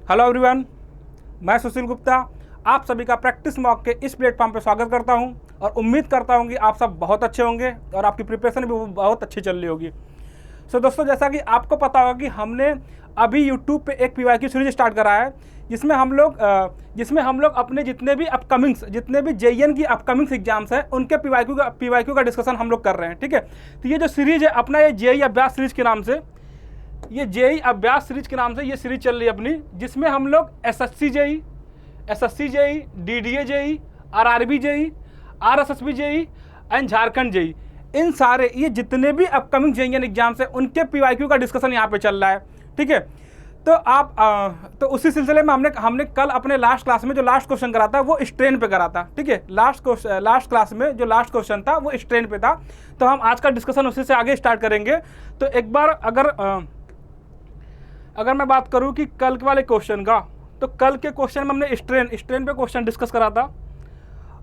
Hello everyone, मैं सुशील गुप्ता आप सभी का प्रैक्टिस मॉक के इस प्लेटफॉर्म पर स्वागत करता हूं और उम्मीद करता हूं कि आप सब बहुत अच्छे होंगे और आपकी प्रिपरेशन भी बहुत अच्छी चल रही होगी। सो दोस्तों, जैसा कि आपको पता होगा कि हमने अभी यूट्यूब पे एक पीवाईक्यू सीरीज स्टार्ट करा है जिसमें हम लोग अपने जितने भी जेईएन की अपकमिंग्स एग्जाम्स हैं उनके पीवाईक्यू का डिस्कशन हम लोग कर रहे हैं। ठीक है, तो ये जो सीरीज है अपना ये जेईई अभ्यास सीरीज के नाम से ये सीरीज चल रही है अपनी, जिसमें हम लोग SSC JE, DDA JE, RRB JE, RSSB JE and Jharkhand JE, इन सारे ये जितने भी अपकमिंग जेईएन एग्जाम्स हैं उनके पीवाईक्यू का डिस्कशन यहाँ पे चल रहा है। ठीक है, तो उसी सिलसिले में हमने कल अपने लास्ट क्लास में जो लास्ट क्वेश्चन करा था वो स्ट्रेन पे करा था। ठीक है, लास्ट क्लास में जो लास्ट क्वेश्चन था वो स्ट्रेन पे था, तो हम आज का डिस्कशन उसी से आगे स्टार्ट करेंगे। तो एक बार अगर मैं बात करूं कि कल वाले क्वेश्चन का, तो कल के क्वेश्चन में हमने स्ट्रेन पे क्वेश्चन डिस्कस करा था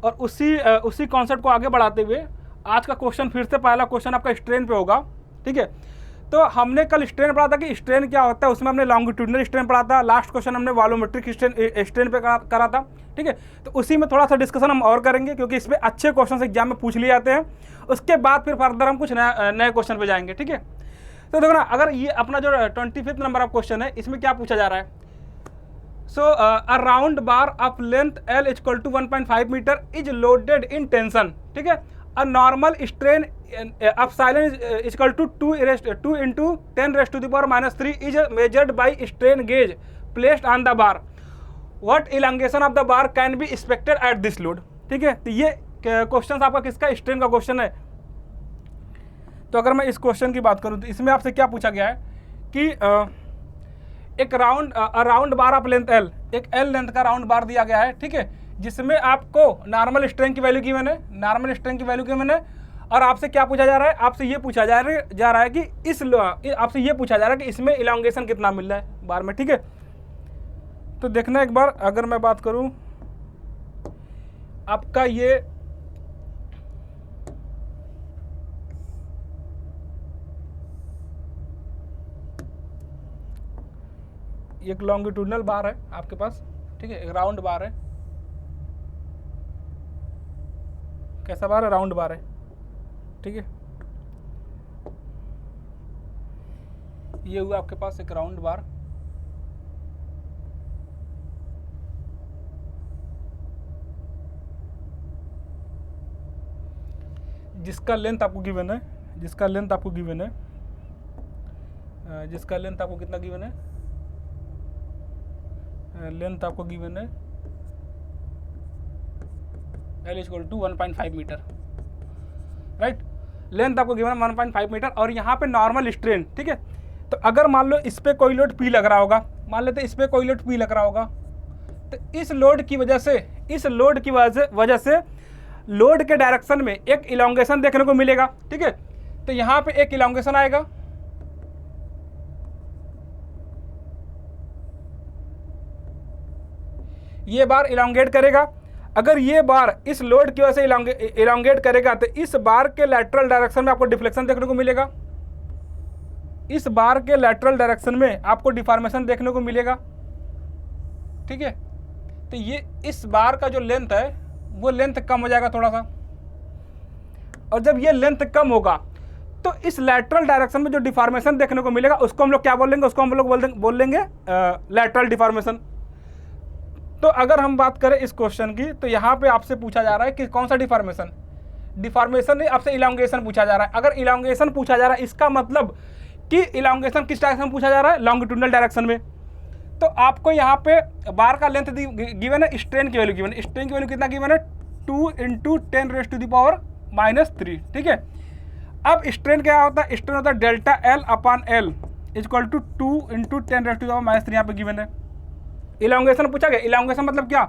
और उसी कॉन्सेप्ट को आगे बढ़ाते हुए आज का क्वेश्चन फिर से पहला क्वेश्चन आपका स्ट्रेन पे होगा। ठीक है, तो हमने कल स्ट्रेन पढ़ा था कि स्ट्रेन क्या होता है, उसमें हमने लॉन्गिट्यूडनल स्ट्रेन पढ़ा था। लास्ट क्वेश्चन हमने वॉल्यूमेट्रिक स्ट्रेन पे करा था। ठीक है, तो उसी में थोड़ा सा डिस्कशन हम और करेंगे क्योंकि इसमें अच्छे क्वेश्चन एग्जाम में पूछ लिए जाते हैं। उसके बाद फिर फर्दर हम कुछ नए क्वेश्चन पे जाएंगे। ठीक है, तो देखो ना, अगर ये अपना जो 25th नंबर ऑफ क्वेश्चन है इसमें क्या पूछा जा रहा है। So a round bar of length L equal to 1.5 metre is loaded in tension. ठीक है, a normal strain of silence equal to 2 into 10⁻³ is measured by strain gauge placed on the bar. What elongation of the bar can be expected at this load. ठीक है, तो ये question आपका किसका strain का question है। तो अगर मैं इस क्वेश्चन की बात करूं तो इसमें आपसे क्या पूछा गया है कि एक round bar of length L, एक L लेंथ का राउंड बार दिया गया है। ठीक है, जिसमें आपको नॉर्मल स्ट्रेन की वैल्यू गिवन है और आपसे क्या पूछा जा रहा है, आपसे ये पूछा जा रहा है कि इसमें इलांगेशन कितना मिल रहा है बार में। ठीक है, तो देखना एक बार, अगर मैं बात करूं आपका ये एक लॉन्गिट्यूडनल बार है आपके पास। ठीक है, एक राउंड बार है। कैसा बार है? राउंड बार है। ठीक है, ये हुआ आपके पास एक राउंड बार। जिसका लेंथ आपको गिवन है, जिसका लेंथ आपको कितना गिवन है, लेंथ आपको गिवन है L equal to 1.5 metre. Right, length आपको गिवन है 1.5 मीटर और यहाँ पे नॉर्मल स्ट्रेन। ठीक है, तो अगर मान लो इस पे कोई लोड P लग रहा होगा, मान लेते इस पे कोई लोड P लग रहा होगा, तो इस लोड की वजह से लोड के डायरेक्शन में एक इलांगेशन देखने को मिलेगा। ठीक है, तो यहाँ पे एक इलांगेशन आएगा, ये बार इलांगेट करेगा। अगर ये बार इस लोड की वजह से इलांगेट करेगा तो इस बार के लैटरल डायरेक्शन में आपको डिफ्लेक्शन देखने को मिलेगा, इस बार के लैटरल डायरेक्शन में आपको डिफॉर्मेशन देखने को मिलेगा। ठीक है, तो ये इस बार का जो लेंथ है वो लेंथ कम हो जाएगा थोड़ा सा, और जब ये लेंथ कम होगा तो इस लैटरल डायरेक्शन में जो डिफॉर्मेशन देखने को मिलेगा उसको हम लोग क्या बोलेंगे, उसको हम लोग बोल लेंगे लैटरल डिफॉर्मेशन। तो अगर हम बात करें इस क्वेश्चन की, तो यहाँ पे आपसे पूछा जा रहा है कि कौन सा डिफॉर्मेशन नहीं, आपसे इलांगेशन पूछा जा रहा है। अगर इलांगेशन पूछा जा रहा है इसका मतलब कि इलांगेशन किस डायरेक्शन में पूछा जा रहा है, लॉन्गिट्यूडनल डायरेक्शन में। तो आपको यहाँ पे बार का लेंथ गिवन है, स्ट्रेन की वैल्यू गिवन है। स्ट्रेन की वैल्यू कितना गिवन है, 2 into 10⁻³ ठीक है, अब स्ट्रेन क्या होता है, स्ट्रेन होता है delta L/L equal to 2 into 10⁻³ यहाँ पे गिवन है। इलांगेशन पूछा गया, इलांगेशन मतलब क्या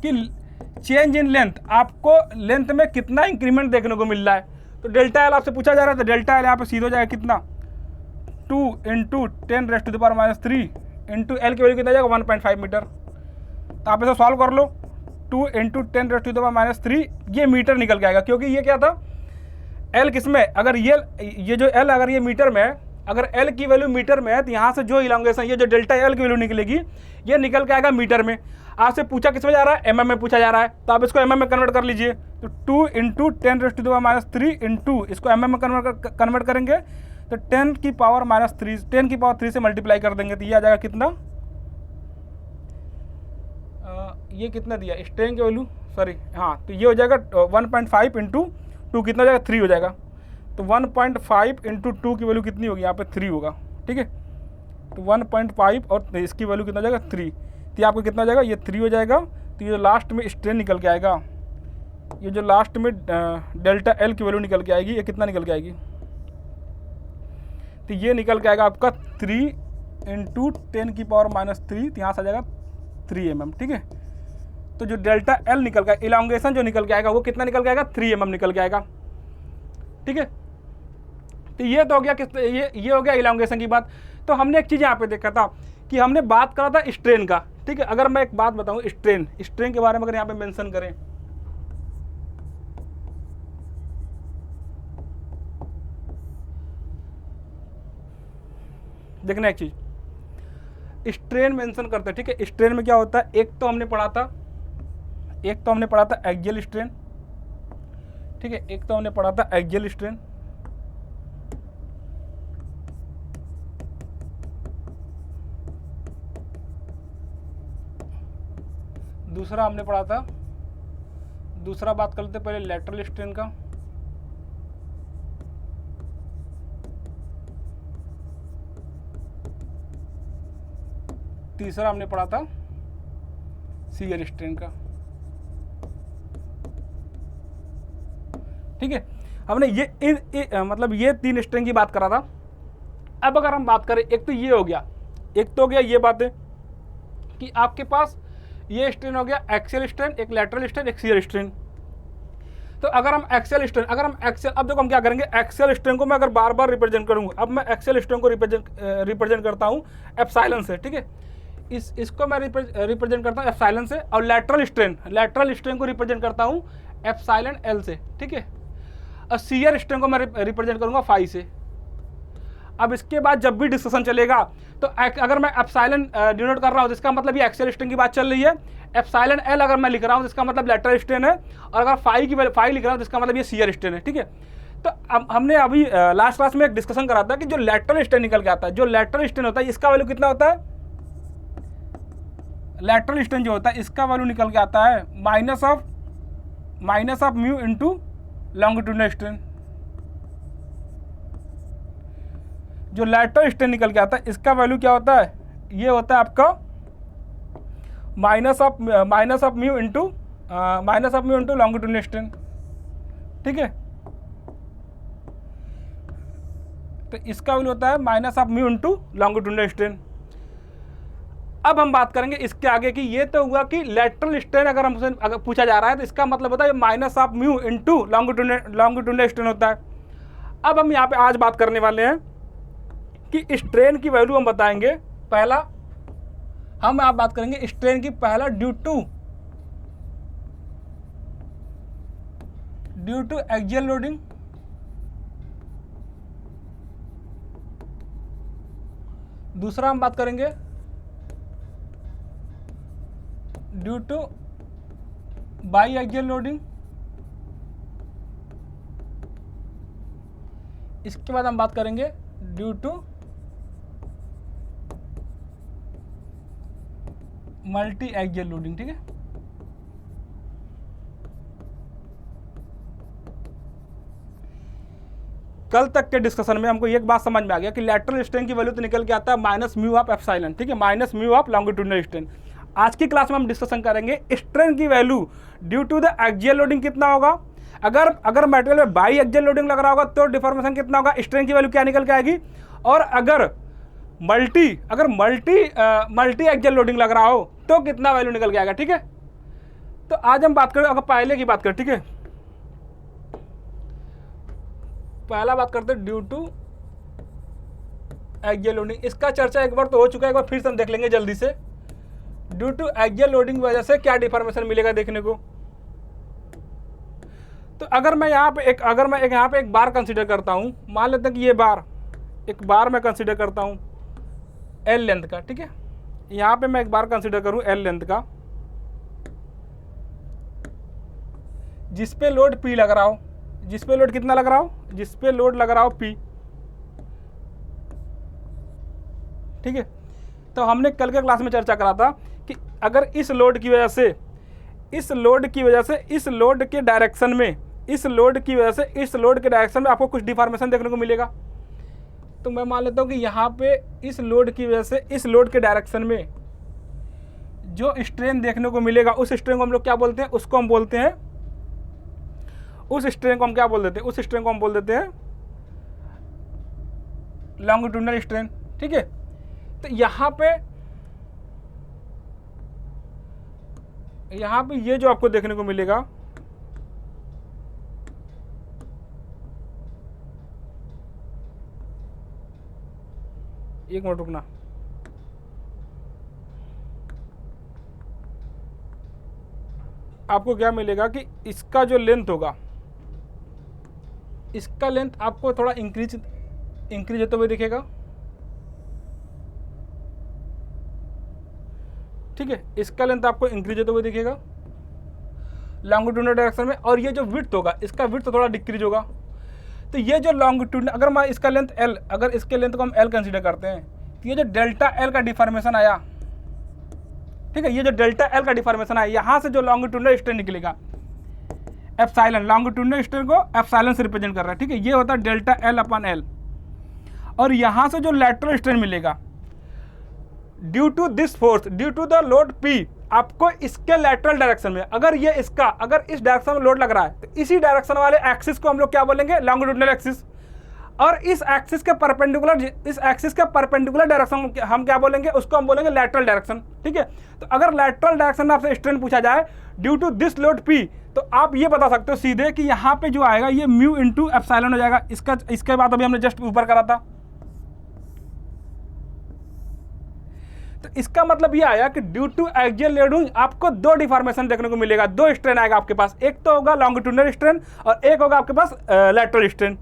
कि चेंज इन लेंथ, आपको लेंथ में कितना इंक्रीमेंट देखने को मिल रहा है। तो डेल्टा L आपसे पूछा जा रहा है, तो डेल्टा L यहाँ पे सीधा हो जाएगा कितना, 2 into 10⁻³ इंटू L की वैल्यू कितना जाएगा, 1.5 मीटर। तो आप इसे सॉल्व कर लो, 2 into 10⁻³ ये मीटर निकल के आएगा, क्योंकि ये क्या था L किस में, अगर ये जो L अगर ये मीटर में है अगर एल की वैल्यू मीटर में है तो यहाँ से जो इलांगेशन, ये जो डेल्टा एल की वैल्यू निकलेगी, ये निकल के आएगा मीटर में। आपसे पूछा किस में जा रहा है, एमएम में पूछा जा रहा है, तो आप इसको एमएम में कन्वर्ट कर लीजिए। तो 2 इंटू 10⁻³ इंटू इसको एमएम में कन्वर्ट करेंगे तो 10⁻³ से मल्टीप्लाई कर देंगे तो ये आ जाएगा कितना, ये कितना दिया स्ट्रेन की वैल्यू, सॉरी हाँ, तो ये हो जाएगा 1.5 इंटू 2 कितना हो जाएगा, 3 हो जाएगा। तो 1.5 इंटू 2 की वैल्यू कितनी होगी, यहाँ पे 3 होगा, ठीक है। तो 1.5 और इसकी वैल्यू कितना हो जाएगा 3, तो आपको कितना हो जाएगा, ये 3 हो जाएगा। तो ये लास्ट में स्ट्रेन निकल के आएगा, ये जो लास्ट में डेल्टा एल की वैल्यू निकल के आएगी, ये कितना निकल के आएगी, तो ये निकल के आएगा आपका 3 इंटू 10⁻³ तो यहाँ से आ जाएगा 3 mm, ठीक है। तो जो डेल्टा एल निकल गया, इलांगेशन जो निकल के आएगा वो कितना निकल के आएगा, 3 mm निकल के आएगा, ठीक है। तो ये तो हो गया किस, ये हो गया इलांगेशन की बात। तो हमने एक चीज़ यहाँ पे देखा था कि हमने बात करा था स्ट्रेन का, ठीक है। अगर मैं एक बात बताऊँ स्ट्रेन के बारे में अगर यहाँ पे मेंशन करें, देखना एक चीज़, स्ट्रेन मेंशन करते हैं, ठीक है। स्ट्रेन में क्या होता है, एक तो हमने पढ़ा था एक्सियल स्ट्रेन, ठीक है, एक तो हमने पढ़ा था एक्सियल स्ट्रेन, दूसरा हमने पढ़ा था, दूसरा बात कर लेते पहले लैटरल स्ट्रेन का, तीसरा हमने पढ़ा था शियर स्ट्रेन का, ठीक है। हमने ये मतलब ये 3 स्ट्रेन की बात करा था। अब अगर हम बात करें, एक तो ये हो गया, एक तो हो गया ये बातें कि आपके पास ये स्ट्रेन हो गया एक्सियल स्ट्रेन, एक लैटरल स्ट्रेन, एक शियर स्ट्रेन। तो अगर हम एक्सियल स्ट्रेन, अब देखो हम क्या करेंगे, एक्सियल स्ट्रेन को मैं अगर बार बार रिप्रेजेंट करूंगा, अब मैं एक्सियल स्ट्रेन को रिप्रेजेंट करता हूँ एप्सिलॉन से, ठीक है। इसको मैं रिप्रेजेंट करता हूँ एप्सिलॉन से, और लैटरल स्ट्रेन को रिप्रेजेंट करता हूँ एप्सिलॉन एल से, ठीक है। और शियर स्ट्रेन को मैं रिप्रेजेंट करूँगा फाई से। अब इसके बाद जब भी डिस्कशन चलेगा तो अगर मैं एप्सिलॉन डिनोट कर रहा हूँ तो इसका मतलब ये एक्सियल स्ट्रेन की बात चल रही है, एप्सिलॉन एल अगर मैं लिख रहा हूँ तो इसका मतलब लैटरल स्ट्रेन है, और अगर फाई लिख रहा हूँ तो इसका मतलब ये शियर स्ट्रेन है, ठीक है। तो हमने अभी लास्ट क्लास में एक डिस्कशन करा था कि जो लैटरल स्ट्रेन निकल के आता है, जो लैटरल स्ट्रेन होता है इसका वैल्यू कितना होता है, लैटरल स्ट्रेन जो होता है इसका वैल्यू निकल के आता है minus of mu into longitudinal strain. जो लैटरल स्ट्रेन निकल के आता है इसका वैल्यू क्या होता है, ये होता है आपका minus of mu into longitudinal strain, ठीक है। तो इसका वैल्यू होता है minus of mu into longitudinal strain. अब हम बात करेंगे इसके आगे की, ये तो हुआ कि लैटरल स्ट्रेन अगर हमसे पूछा जा रहा है तो इसका मतलब होता है minus of mu into longitudinal strain होता है। अब हम यहाँ पे आज बात करने वाले हैं कि स्ट्रेन की वैल्यू हम बताएंगे। पहला हम आप बात करेंगे स्ट्रेन की, पहला ड्यू टू एक्सियल लोडिंग, दूसरा हम बात करेंगे due to biaxial loading, इसके बाद हम बात करेंगे due to multiaxial loading, ठीक है। कल तक के डिस्कशन में हमको एक बात समझ में आ गया कि लैटरल स्ट्रेन की वैल्यू तो निकल के आता है माइनस म्यू ऑफ एप्सिलॉन, ठीक है, minus mu of longitudinal strain. आज की क्लास में हम डिस्कशन करेंगे स्ट्रेन की value due to the axial loading कितना होगा। अगर मटेरियल में बाई एक्सियल लोडिंग लग रहा होगा तो डिफॉर्मेशन कितना होगा, स्ट्रेन की वैल्यू क्या निकल के आएगी, और अगर मल्टी एक्सियल लोडिंग लग रहा हो तो कितना वैल्यू निकल के आएगा, ठीक है। तो आज हम बात करें, अगर पहले की बात करें, ठीक है, पहला बात करते हैं ड्यू टू एक्सियल लोडिंग। इसका चर्चा एक बार तो हो चुका है, एक बार फिर से हम देख लेंगे जल्दी से। ड्यू टू एक्सियल लोडिंग की वजह से क्या डिफॉर्मेशन मिलेगा देखने को। तो अगर मैं यहाँ पे एक बार कंसीडर करता हूँ, मान लेते हैं कि ये बार एक बार मैं कंसीडर करता हूँ एल लेंथ का, ठीक है। यहाँ पे मैं एक बार कंसीडर करूँ एल लेंथ का, जिस पे लोड पी लग रहा हो, जिस पे लोड कितना लग रहा हो, जिस पे लोड लग रहा हो पी, ठीक है। तो हमने कल के क्लास में चर्चा करा था कि अगर इस लोड की वजह से, इस लोड की वजह से, इस लोड के डायरेक्शन में, इस लोड की वजह से इस लोड के डायरेक्शन में आपको कुछ डिफॉर्मेशन देखने को मिलेगा। तो मैं मान लेता हूँ कि यहाँ पे इस लोड की वजह से इस लोड के डायरेक्शन में जो स्ट्रेन देखने को मिलेगा, उस स्ट्रेन को हम लोग क्या बोलते हैं, उसको हम बोलते हैं, उस स्ट्रेन को हम क्या बोल देते हैं, उस स्ट्रेन को हम बोल देते हैं लॉन्गिट्यूडनल स्ट्रेन, ठीक है। तो यहाँ पे ये जो आपको देखने को मिलेगा, एक मिनट रुकना, आपको क्या मिलेगा कि इसका जो लेंथ होगा, इसका लेंथ आपको थोड़ा इंक्रीज होते हुए दिखेगा, ठीक है। इसका लेंथ आपको इंक्रीज होते हुए दिखेगा लॉन्गिट्यूडनल डायरेक्शन में, और ये जो विड्थ होगा, इसका विड्थ थोड़ा डिक्रीज होगा। तो ये जो लॉन्गिट्यूड, अगर मैं इसका लेंथ एल, अगर इसके लेंथ को हम एल कंसीडर करते हैं, तो ये जो डेल्टा एल का डिफॉर्मेशन आया, ठीक है, ये जो डेल्टा एल का डिफॉर्मेशन आया, यहाँ से जो लॉन्गिट्यूडनल स्ट्रेन निकलेगा एप्सिलॉन, लॉन्गिट्यूडनल स्ट्रेन को एप्सिलॉन से रिप्रेजेंट कर रहा है, ठीक है। ये होता है डेल्टा एल अपॉन एल, और यहाँ से जो लैटरल स्ट्रेन मिलेगा due to this force, due to the load P, आपको इसके लैटरल डायरेक्शन में, अगर ये इसका, अगर इस डायरेक्शन में लोड लग रहा है, तो इसी डायरेक्शन वाले एक्सिस को हम लोग क्या बोलेंगे, लॉन्गिट्यूडनल एक्सिस, और इस एक्सिस के परपेंडिकुलर, इस एक्सिस के परपेंडिकुलर डायरेक्शन हम क्या बोलेंगे, उसको हम बोलेंगे लैटरल डायरेक्शन, ठीक है। तो अगर लैटरल डायरेक्शन में आपसे स्ट्रेन पूछा जाए due to this load P, तो आप ये बता सकते हो सीधे कि यहाँ पे जो आएगा ये म्यू इंटू एप्सिलॉन हो जाएगा। इसके बाद अभी हमने जस्ट ऊपर करा था, तो इसका मतलब ये आया कि ड्यू टू एक्सियल लोडिंग आपको दो डिफॉर्मेशन देखने को मिलेगा, दो स्ट्रेन आएगा आपके पास, एक तो होगा लॉन्गिट्यूडनल स्ट्रेन और एक होगा आपके पास लैटरल स्ट्रेन।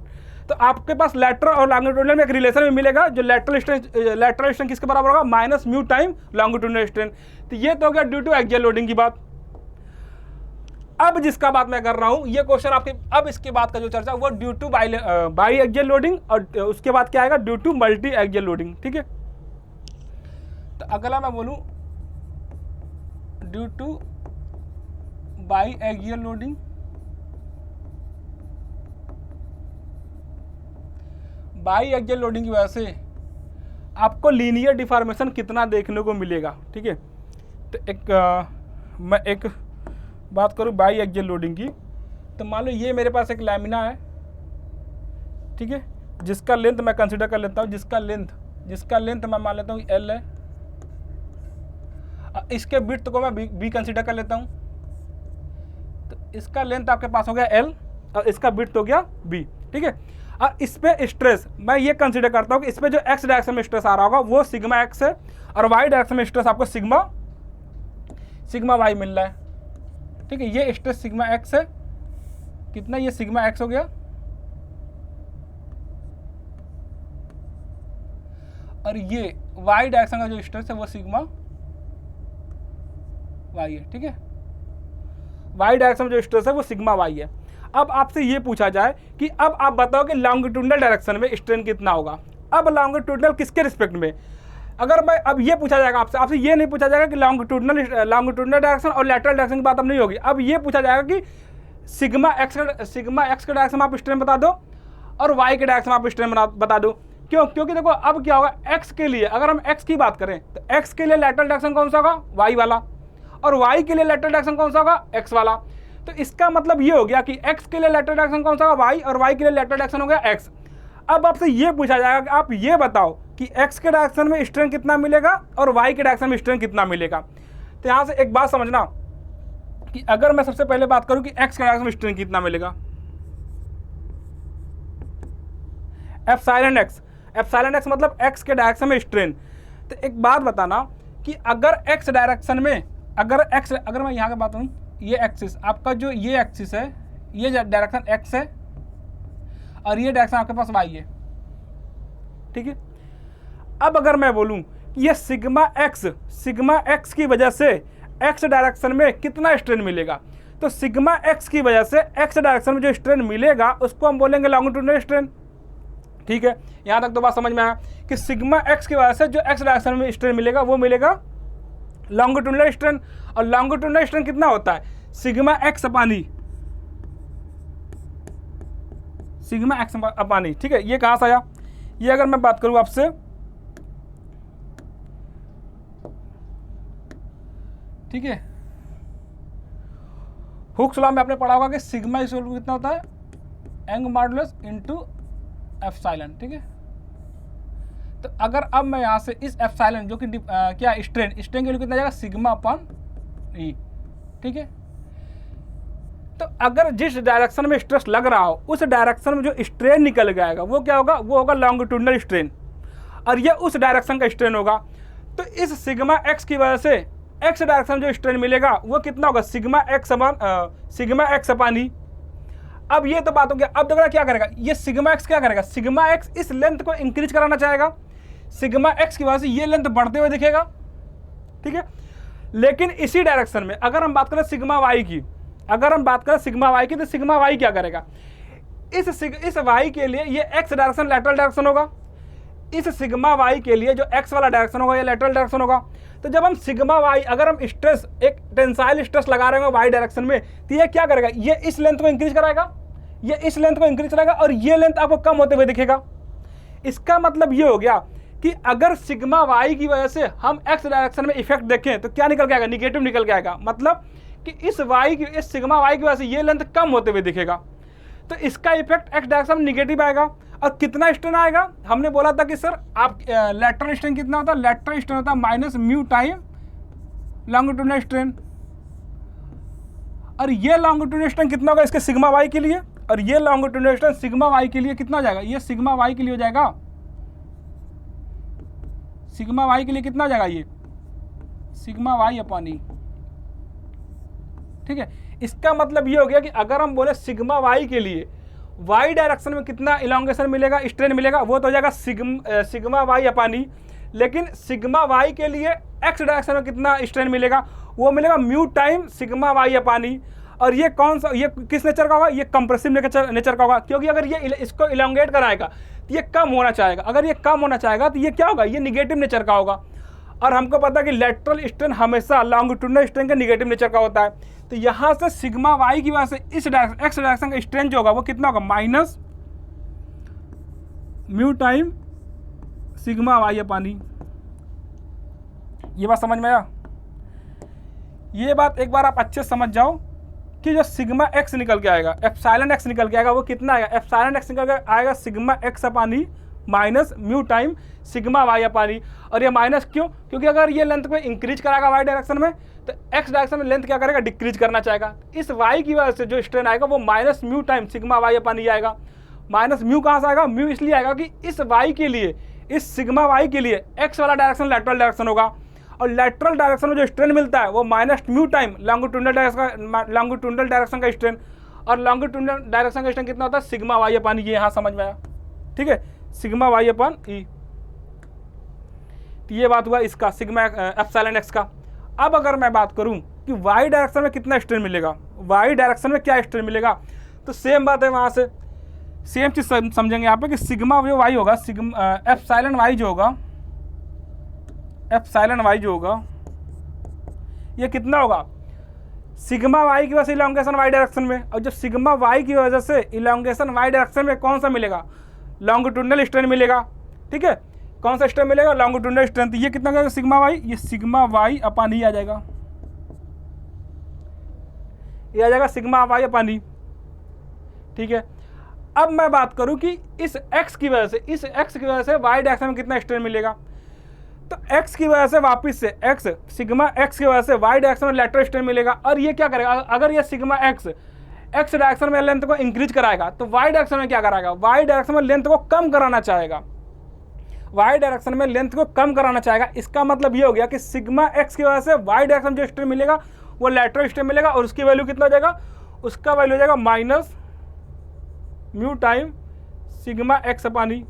तो आपके पास लैटरल और लॉन्गिट्यूडनल में एक रिलेशन भी मिलेगा, जो लैटरल स्ट्रेन किसके बराबर होगा, minus mu time longitudinal strain. तो ये तो हो गया ड्यू टू एक्सियल लोडिंग की बात। अब जिसका बात मैं कर रहा हूं, ये क्वेश्चन आपके, अब इसके बाद का जो चर्चा वो due to biaxial loading, और उसके बाद क्या आएगा, due to multiaxial loading, ठीक है। तो अगला मैं बोलूं due to biaxial loading, biaxial loading की वजह से आपको लीनियर डिफॉर्मेशन कितना देखने को मिलेगा, ठीक है। तो मैं एक बात करूं बाई एक्सियल लोडिंग की, तो मान लो ये मेरे पास एक लैमिना है, ठीक है, जिसका लेंथ मैं कंसीडर कर लेता हूं, जिसका लेंथ मैं मान लेता हूँ एल है, इसके विड्थ को मैं बी कंसीडर कर लेता हूं। तो इसका लेंथ आपके पास हो गया एल और इसका विड्थ हो गया बी, ठीक है। और इस पे स्ट्रेस मैं ये कंसीडर करता हूं कि इस पे जो एक्स डायरेक्शन में स्ट्रेस आ रहा होगा वो सिग्मा एक्स है, और वाई डायरेक्शन में स्ट्रेस आपको सिग्मा वाई मिल रहा है, ठीक है। ये स्ट्रेस सिग्मा एक्स है, कितना, ये सिग्मा एक्स हो गया, और ये वाई डायरेक्शन का जो स्ट्रेस है वो सिग्मा वाई है, ठीक है। वाई डायरेक्शन में जो स्ट्रेस है वो सिग्मा वाई है। अब आपसे ये पूछा जाए कि अब आप बताओ कि लॉन्गिट्यूडनल डायरेक्शन में स्ट्रेन कितना होगा। अब लॉन्गिट्यूडनल किसके रिस्पेक्ट में, अगर मैं, अब ये पूछा जाएगा आपसे ये नहीं पूछा जाएगा कि लॉन्गिट्यूडनल डायरेक्शन और लैटरल डायरेक्शन की बात अब नहीं होगी। अब ये पूछा जाएगा कि सिग्मा एक्स के डायरेक्शन में आप स्ट्रेन बता दो और वाई के डायरेक्शन में आप स्ट्रेन बता दो। क्यों? क्योंकि देखो अब क्या होगा, एक्स के लिए, अगर हम एक्स की बात करें तो एक्स के लिए लैटरल डायरेक्शन कौन सा होगा, वाई वाला, और वाई के लिए लैटरल डायरेक्शन कौन सा होगा, एक्स वाला। तो इसका मतलब ये हो गया कि एक्स के लिए लैटरल डायरेक्शन कौन सा होगा, वाई, और वाई के लिए लैटरल डायरेक्शन हो गया एक्स। अब आपसे ये पूछा जाएगा कि आप ये बताओ कि एक्स के डायरेक्शन में स्ट्रेन कितना मिलेगा और वाई के डायरेक्शन में स्ट्रेन कितना मिलेगा। तो यहाँ से एक बात समझना कि अगर मैं सबसे पहले बात करूं कि एक्स के डायरेक्शन में स्ट्रेन कितना मिलेगा, एप्सिलॉन एक्स मतलब एक्स के डायरेक्शन में स्ट्रेन। तो एक बात बताना कि अगर एक्स डायरेक्शन में, अगर मैं यहाँ की बात करूँ, ये एक्सिस आपका, जो ये एक्सिस है, ये डायरेक्शन एक्स है और ये डायरेक्शन आपके पास वाई है, ठीक है। अब अगर मैं बोलूं कि ये सिग्मा एक्स की वजह से एक्स डायरेक्शन में कितना स्ट्रेन मिलेगा, तो सिग्मा एक्स की वजह से एक्स डायरेक्शन में जो स्ट्रेन मिलेगा उसको हम बोलेंगे लॉन्गिट्यूडिनल स्ट्रेन। ठीक है, यहां तक तो बात समझ में आया कि सिग्मा एक्स की वजह से जो एक्स डायरेक्शन में स्ट्रेन मिलेगा वो मिलेगा लॉन्गिट्यूडिनल स्ट्रेन। और लॉन्गिट्यूडिनल स्ट्रेन कितना होता है, सिग्मा एक्स अपान ई, सिग्मा एक्स अपान ई। ठीक है, ये कहां से आया, ये अगर मैं बात करूं आपसे, ठीक है, हुक्स लॉ में आपने पढ़ा होगा कि सिग्मा इक्वल टू कितना होता है, यंग मॉडुलस इनटू एप्सिलॉन। ठीक है, तो अगर अब मैं यहां से इस एप्सिलॉन जो कि क्या स्ट्रेन के लिए कितना जाएगा, सिग्मा अपॉन ई। ठीक है, तो अगर जिस डायरेक्शन में स्ट्रेस लग रहा हो उस डायरेक्शन में जो स्ट्रेन निकल जाएगा वो क्या होगा, वो होगा लॉन्गिट्यूडिनल स्ट्रेन, और ये उस डायरेक्शन का स्ट्रेन होगा। तो इस सिग्मा एक्स की वजह से एक्स डायरेक्शन में जो स्ट्रेन मिलेगा वो कितना होगा, सिग्मा एक्स अपान ई। अब ये तो बात हो गया। अब देखना क्या करेगा, ये सिग्मा एक्स क्या करेगा, सिग्मा एक्स इस लेंथ को इंक्रीज कराना चाहेगा, सिग्मा एक्स की वजह से ये लेंथ बढ़ते हुए दिखेगा। ठीक है, लेकिन इसी डायरेक्शन में अगर हम बात करें सिग्मा वाई की, अगर हम बात करें सिग्मा वाई की, तो सिग्मा वाई क्या करेगा, इस वाई के लिए ये एक्स डायरेक्शन लैटरल डायरेक्शन होगा, इस सिग्मा वाई के लिए जो एक्स वाला डायरेक्शन होगा ये लैटरल डायरेक्शन होगा। तो जब हम सिग्मा वाई, अगर हम स्ट्रेस एक टेंसाइल स्ट्रेस लगा रहे हैं वाई डायरेक्शन में, तो ये क्या करेगा, ये इस लेंथ को इंक्रीज कराएगा, ये इस लेंथ को इंक्रीज कराएगा, और ये लेंथ आपको कम होते हुए दिखेगा। इसका मतलब ये हो गया कि अगर सिग्मा वाई की वजह से हम एक्स डायरेक्शन में इफेक्ट देखें तो क्या निकल के आएगा, निगेटिव निकल के आएगा। मतलब कि इस सिग्मा वाई की वजह से ये लेंथ कम होते हुए दिखेगा, तो इसका इफेक्ट एक्स डायरेक्शन में निगेटिव आएगा। और कितना स्ट्रेन आएगा, हमने बोला था कि सर आप लैटरल स्ट्रेन कितना होता है, लैटरल स्ट्रेन होता है minus mu time longitudinal strain, और ये लॉन्गिट्यूडिनल स्ट्रेन कितना होगा इसके सिग्मा वाई के लिए, और ये लॉन्गिट्यूडिनल स्ट्रेन सिग्मा वाई के लिए कितना हो जाएगा, ये सिग्मा वाई के लिए हो जाएगा, सिग्मा वाई के लिए कितना हो जाएगा, ये सिग्मा वाई अपॉन ई। ठीक है, इसका मतलब ये हो गया कि अगर हम बोले सिग्मा वाई के लिए वाई डायरेक्शन में कितना इलांगेशन मिलेगा, स्ट्रेन मिलेगा, वो तो हो जाएगा सिग्मा वाई अपॉन ई। लेकिन सिग्मा वाई के लिए एक्स डायरेक्शन में कितना स्ट्रेन मिलेगा, वो मिलेगा mu time sigma Y upon E. और ये कौन सा, ये किस नेचर का होगा, ये कंप्रेसिव नेचर का होगा, क्योंकि अगर ये इसको इलांगेट कराएगा तो ये कम होना चाहेगा, अगर ये कम होना चाहेगा तो ये क्या होगा, ये निगेटिव नेचर का होगा। और हमको पता है कि लेटरल स्ट्रेन हमेशा लॉन्गिट्यूडिनल स्ट्रेन का निगेटिव नेचर का होता है। तो यहाँ से सिग्मा वाई की वजह से इस डायरेक्शन एक्स डायरेक्शन का स्ट्रेन जो होगा वो कितना होगा, minus mu time sigma Y upon E. ये बात समझ में आया, ये बात एक बार आप अच्छे से समझ जाओ कि जो सिग्मा एक्स निकल के आएगा, एप्सिलॉन एक्स निकल के आएगा, वो कितना आएगा, एप्सिलॉन एक्स निकल के आएगा sigma X upon E minus mu time sigma Y upon E. और ये माइनस क्यों, क्योंकि अगर ये लेंथ को इंक्रीज कराएगा वाई डायरेक्शन में तो एक्स डायरेक्शन में लेंथ क्या करेगा, डिक्रीज करना चाहेगा। इस वाई की वजह से जो स्ट्रेन आएगा वो minus mu time sigma Y upon E आएगा। माइनस म्यू कहाँ से आएगा, म्यू इसलिए आएगा कि इस वाई के लिए, इस सिग्मा वाई के लिए एक्स वाला डायरेक्शन लैटरल डायरेक्शन होगा, और लैटरल डायरेक्शन में जो स्ट्रेन मिलता है वो minus mu time longitudinal direction का स्ट्रेन, और लॉन्गिट्यूडिनल डायरेक्शन का स्ट्रेन कितना होता है, सिग्मा वाई अपॉन ई। ये यहाँ समझ में आया, ठीक है, सिग्मा वाई अपॉन ई। तो ये बात हुआ इसका सिग्मा एप्सिलॉन एक्स का। अब अगर मैं बात करूं कि वाई डायरेक्शन में कितना स्ट्रेन मिलेगा, वाई डायरेक्शन में क्या स्ट्रेन मिलेगा, तो सेम बात है, वहां से सेम चीज समझेंगे यहाँ पे कि सिग्मा जो वाई होगा, सिग्मा एप्सिलॉन वाई जो होगा, एप्सिलॉन वाई जो होगा ये कितना होगा, सिग्मा वाई की वजह से इलांगेशन वाई डायरेक्शन में, और जब सिग्मा वाई की वजह से इलांगेशन वाई डायरेक्शन में कौन सा मिलेगा, लॉन्गिट्यूडिनल स्ट्रेन मिलेगा। ठीक है, कौन सा स्ट्रेन मिलेगा, लॉन्गिट्यूडिनल स्ट्रेन। तो ये कितना करेगा सिग्मा वाई, ये सिग्मा वाई अपॉन ई आ जाएगा, ये आ जाएगा सिग्मा वाई अपॉन ई। ठीक है, अब मैं बात करूं कि इस x की वजह से y डायरेक्शन में कितना स्ट्रेन मिलेगा, तो x की वजह से वापस से सिग्मा x की वजह से y डायरेक्शन में लैटरल स्ट्रेन मिलेगा। और ये क्या करेगा, अगर ये सिग्मा x डायरेक्शन में लेंथ को इंक्रीज कराएगा तो y डायरेक्शन में क्या कराएगा, y डायरेक्शन में लेंथ को कम कराना चाहेगा, y डायरेक्शन में लेंथ को कम कराना चाहेगा। इसका मतलब ये हो गया कि सिग्मा x की वजह से y डायरेक्शन जो स्ट्रेन मिलेगा वो लैटरल स्ट्रेन मिलेगा, और उसकी वैल्यू कितना हो जाएगा, उसका वैल्यू हो जाएगा minus mu time sigma X upon E.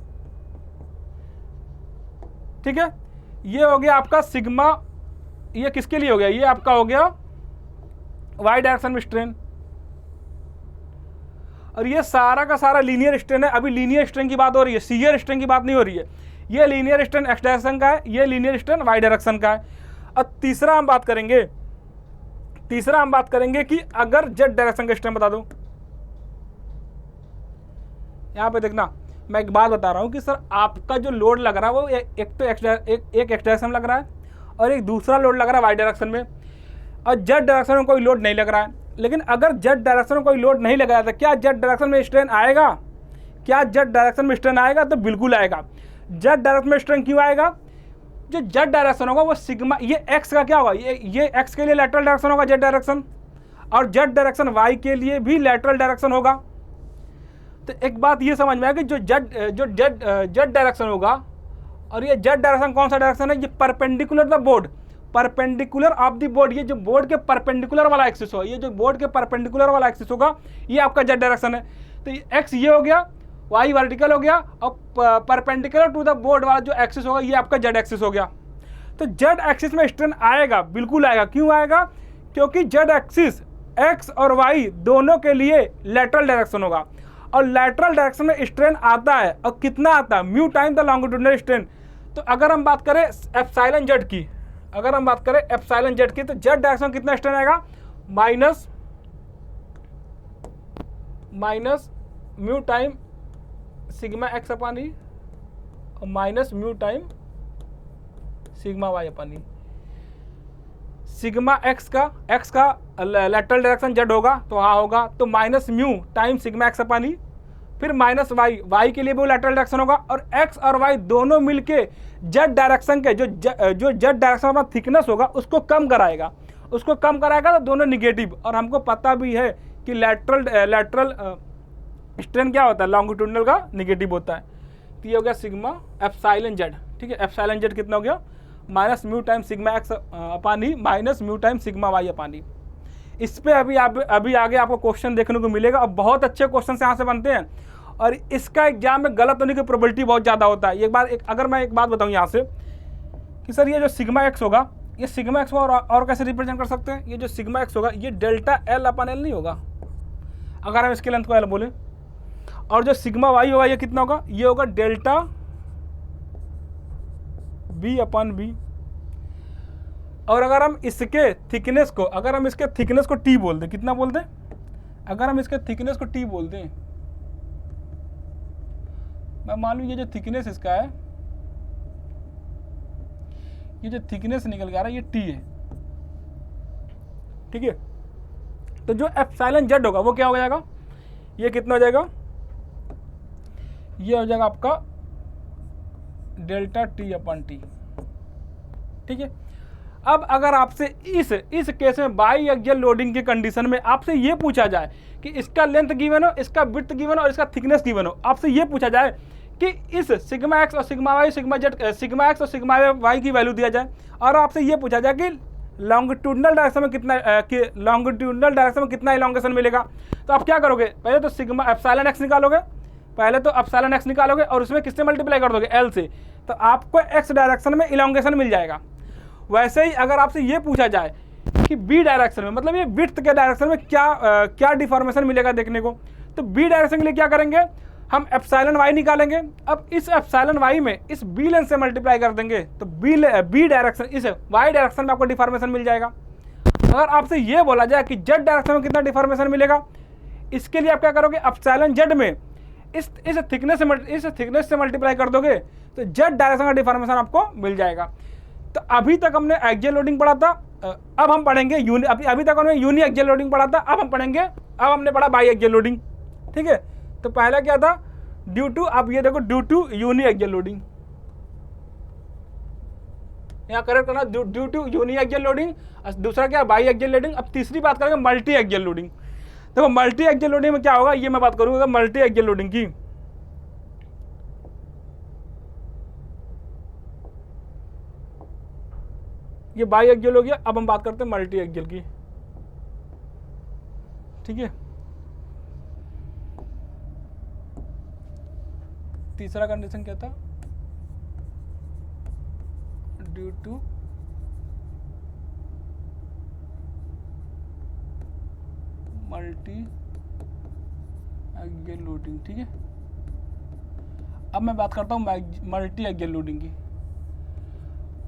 ठीक है, ये हो गया आपका सिग्मा, ये किसके लिए हो गया, ये आपका हो गया वाई डायरेक्शन में स्ट्रेन, और ये सारा का सारा लीनियर स्ट्रेन है। अभी लीनियर स्ट्रेन की बात हो रही है, सीयर स्ट्रेन की बात नहीं हो रही है। ये लीनियर स्ट्रेन एक्स डायरेक्शन का है, ये लीनियर स्ट्रेन वाई डायरेक्शन का है। और तीसरा हम बात करेंगे कि अगर जेड डायरेक्शन का स्ट्रेन बता दूं, यहां पे देखना, मैं एक बात बता रहा हूं कि सर आपका जो लोड लग रहा है वो एक तो एक्स डायरेक्शन लग रहा है और एक दूसरा लोड लग रहा है वाई डायरेक्शन में, और जेड डायरेक्शन में कोई लोड नहीं लग रहा है। लेकिन अगर जेड डायरेक्शन में कोई लोड नहीं लगाया तो क्या जेड डायरेक्शन में स्ट्रेन आएगा? क्या जेड डायरेक्शन में स्ट्रेन आएगा? तो बिल्कुल आएगा। जेड डायरेक्शन में स्ट्रेन क्यों आएगा? जो जेड डायरेक्शन होगा वो सिग्मा, ये एक्स का क्या होगा, ये एक्स के लिए लैटरल डायरेक्शन होगा जेड डायरेक्शन, और जेड डायरेक्शन वाई के लिए भी लैटरल डायरेक्शन होगा। तो एक बात ये समझ में आया कि जो जेड डायरेक्शन होगा, और ये जेड डायरेक्शन कौन सा डायरेक्शन है, ये perpendicular the board, perpendicular of the board, ये जो बोर्ड के परपेंडिकुलर वाला एक्सिस होगा, ये जो बोर्ड के परपेंडिकुलर वाला एक्सिस होगा ये आपका जेड डायरेक्शन है। तो एक्स ये हो गया, वाई वर्टिकल हो गया, और परपेंडिकुलर टू द बोर्ड वाला जो एक्सिस होगा ये आपका जेड एक्सिस हो गया। तो जेड एक्सिस में स्ट्रेन आएगा, बिल्कुल आएगा। क्यों आएगा? क्योंकि जेड एक्सिस एक्स और वाई दोनों के लिए लैटरल डायरेक्शन होगा, और लैटरल डायरेक्शन में स्ट्रेन आता है, और कितना आता है, mu time the longitudinal strain. तो अगर हम बात करें एप्सिलॉन जेड की, तो जेड डायरेक्शन में कितना स्ट्रेन आएगा, minus mu time sigma X upon E और minus mu time sigma Y upon E. Sigma X का लैटरल डायरेक्शन जेड होगा तो हाँ होगा, तो minus mu time sigma X upon E, फिर माइनस वाई के लिए भी लैटरल डायरेक्शन होगा, और एक्स और वाई दोनों मिलके जेड डायरेक्शन के जो जेड डायरेक्शन का थिकनेस होगा उसको कम कराएगा तो दोनों निगेटिव। और हमको पता भी है कि लैटरल स्ट्रेन क्या होता है, लॉन्गिट्यूडिनल का निगेटिव होता है। तो ये हो गया सिग्मा एप्सिलॉन जेड, ठीक है। एप्सिलॉन जेड कितना हो गया, minus mu time sigma X upon E minus mu time sigma Y upon E. इस पे अभी आगे आपको क्वेश्चन देखने को मिलेगा, और बहुत अच्छे क्वेश्चन यहाँ से बनते हैं, और इसका एग्जाम में गलत होने की प्रोबेबिलिटी बहुत ज़्यादा होता है। अगर मैं एक बात बताऊँ यहाँ से कि सर ये जो सिग्मा एक्स होगा, ये सिग्मा एक्स को और कैसे रिप्रेजेंट कर सकते हैं, ये जो सिग्मा एक्स होगा ये डेल्टा एल अपन एल नहीं होगा अगर हम इसके लेंथ को एल बोले, और जो सिग्मा वाई होगा ये कितना होगा, ये होगा डेल्टा बी अपन बी। और अगर हम इसके थिकनेस को टी बोल दें, कितना बोल दें, अगर हम इसके थिकनेस को टी बोल दें, मैं मान लूँ ये जो थिकनेस इसका है, ये जो थिकनेस निकल के आ रहा है ये टी है, ठीक है। तो जो एप्सिलॉन जेड होगा वो क्या हो जाएगा, ये कितना हो जाएगा, ये हो जाएगा आपका डेल्टा टी अपन टी, ठीक है। अब अगर आपसे इस केस में बाई एक्सियल लोडिंग की कंडीशन में आपसे ये पूछा जाए कि इसका लेंथ गिवन हो, इसका विड्थ गिवन हो और इसका थिकनेस गिवन हो, आपसे ये पूछा जाए कि इस सिग्मा एक्स और सिग्मा वाई, सिग्मा एक्स और सिग्मा वाई की वैल्यू दिया जाए, और आपसे ये पूछा जाए कि लॉन्गिट्यूडिनल डायरेक्शन में कितना इलॉन्गेशन मिलेगा, तो आप क्या करोगे, पहले तो एप्सिलॉन एक्स निकालोगे और उसमें किससे मल्टीप्लाई कर दोगे, एल से, तो आपको एक्स डायरेक्शन में इलॉन्गेशन मिल जाएगा। वैसे ही अगर आपसे ये पूछा जाए कि बी डायरेक्शन में, मतलब ये विड्थ के डायरेक्शन में क्या डिफॉर्मेशन मिलेगा देखने को, तो बी डायरेक्शन के लिए क्या करेंगे, हम एप्सिलॉन वाई निकालेंगे। अब इस एप्सिलॉन वाई में इस बी लेंथ से मल्टीप्लाई कर देंगे तो बी डायरेक्शन, इस वाई डायरेक्शन में आपको डिफॉर्मेशन मिल जाएगा। अगर आपसे ये बोला जाए कि जेड डायरेक्शन में कितना डिफॉर्मेशन मिलेगा, इसके लिए आप क्या करोगे, एप्सिलॉन जेड में इस थिकनेस से मल्टीप्लाई कर दोगे तो जेड डायरेक्शन का डिफॉर्मेशन आपको मिल जाएगा। तो अभी तक हमने एक्सियल लोडिंग पढ़ा था, अब हम पढ़ेंगे अभी तक हमने यूनि एक्सियल लोडिंग पढ़ा था, अब हमने पढ़ा बाई एक्सियल लोडिंग, ठीक है। तो पहला क्या था, ड्यू टू, अब ये देखो due to uniaxial loading, यहाँ करेक्ट करना, due to uniaxial loading. दूसरा क्या, बाई एक्सियल लोडिंग। अब तीसरी बात करेंगे मल्टी एक्सियल लोडिंग। देखो मल्टी एक्सियल लोडिंग में क्या होगा, ये मैं बात करूंगा मल्टी एक्सियल लोडिंग की। ये बाई एक्सियल हो गया, अब हम बात करते हैं मल्टी एक्सियल की, ठीक है। तीसरा कंडीशन क्या था, due to multiaxial loading. ठीक है, अब मैं बात करता हूँ मल्टी एक्सियल लोडिंग की।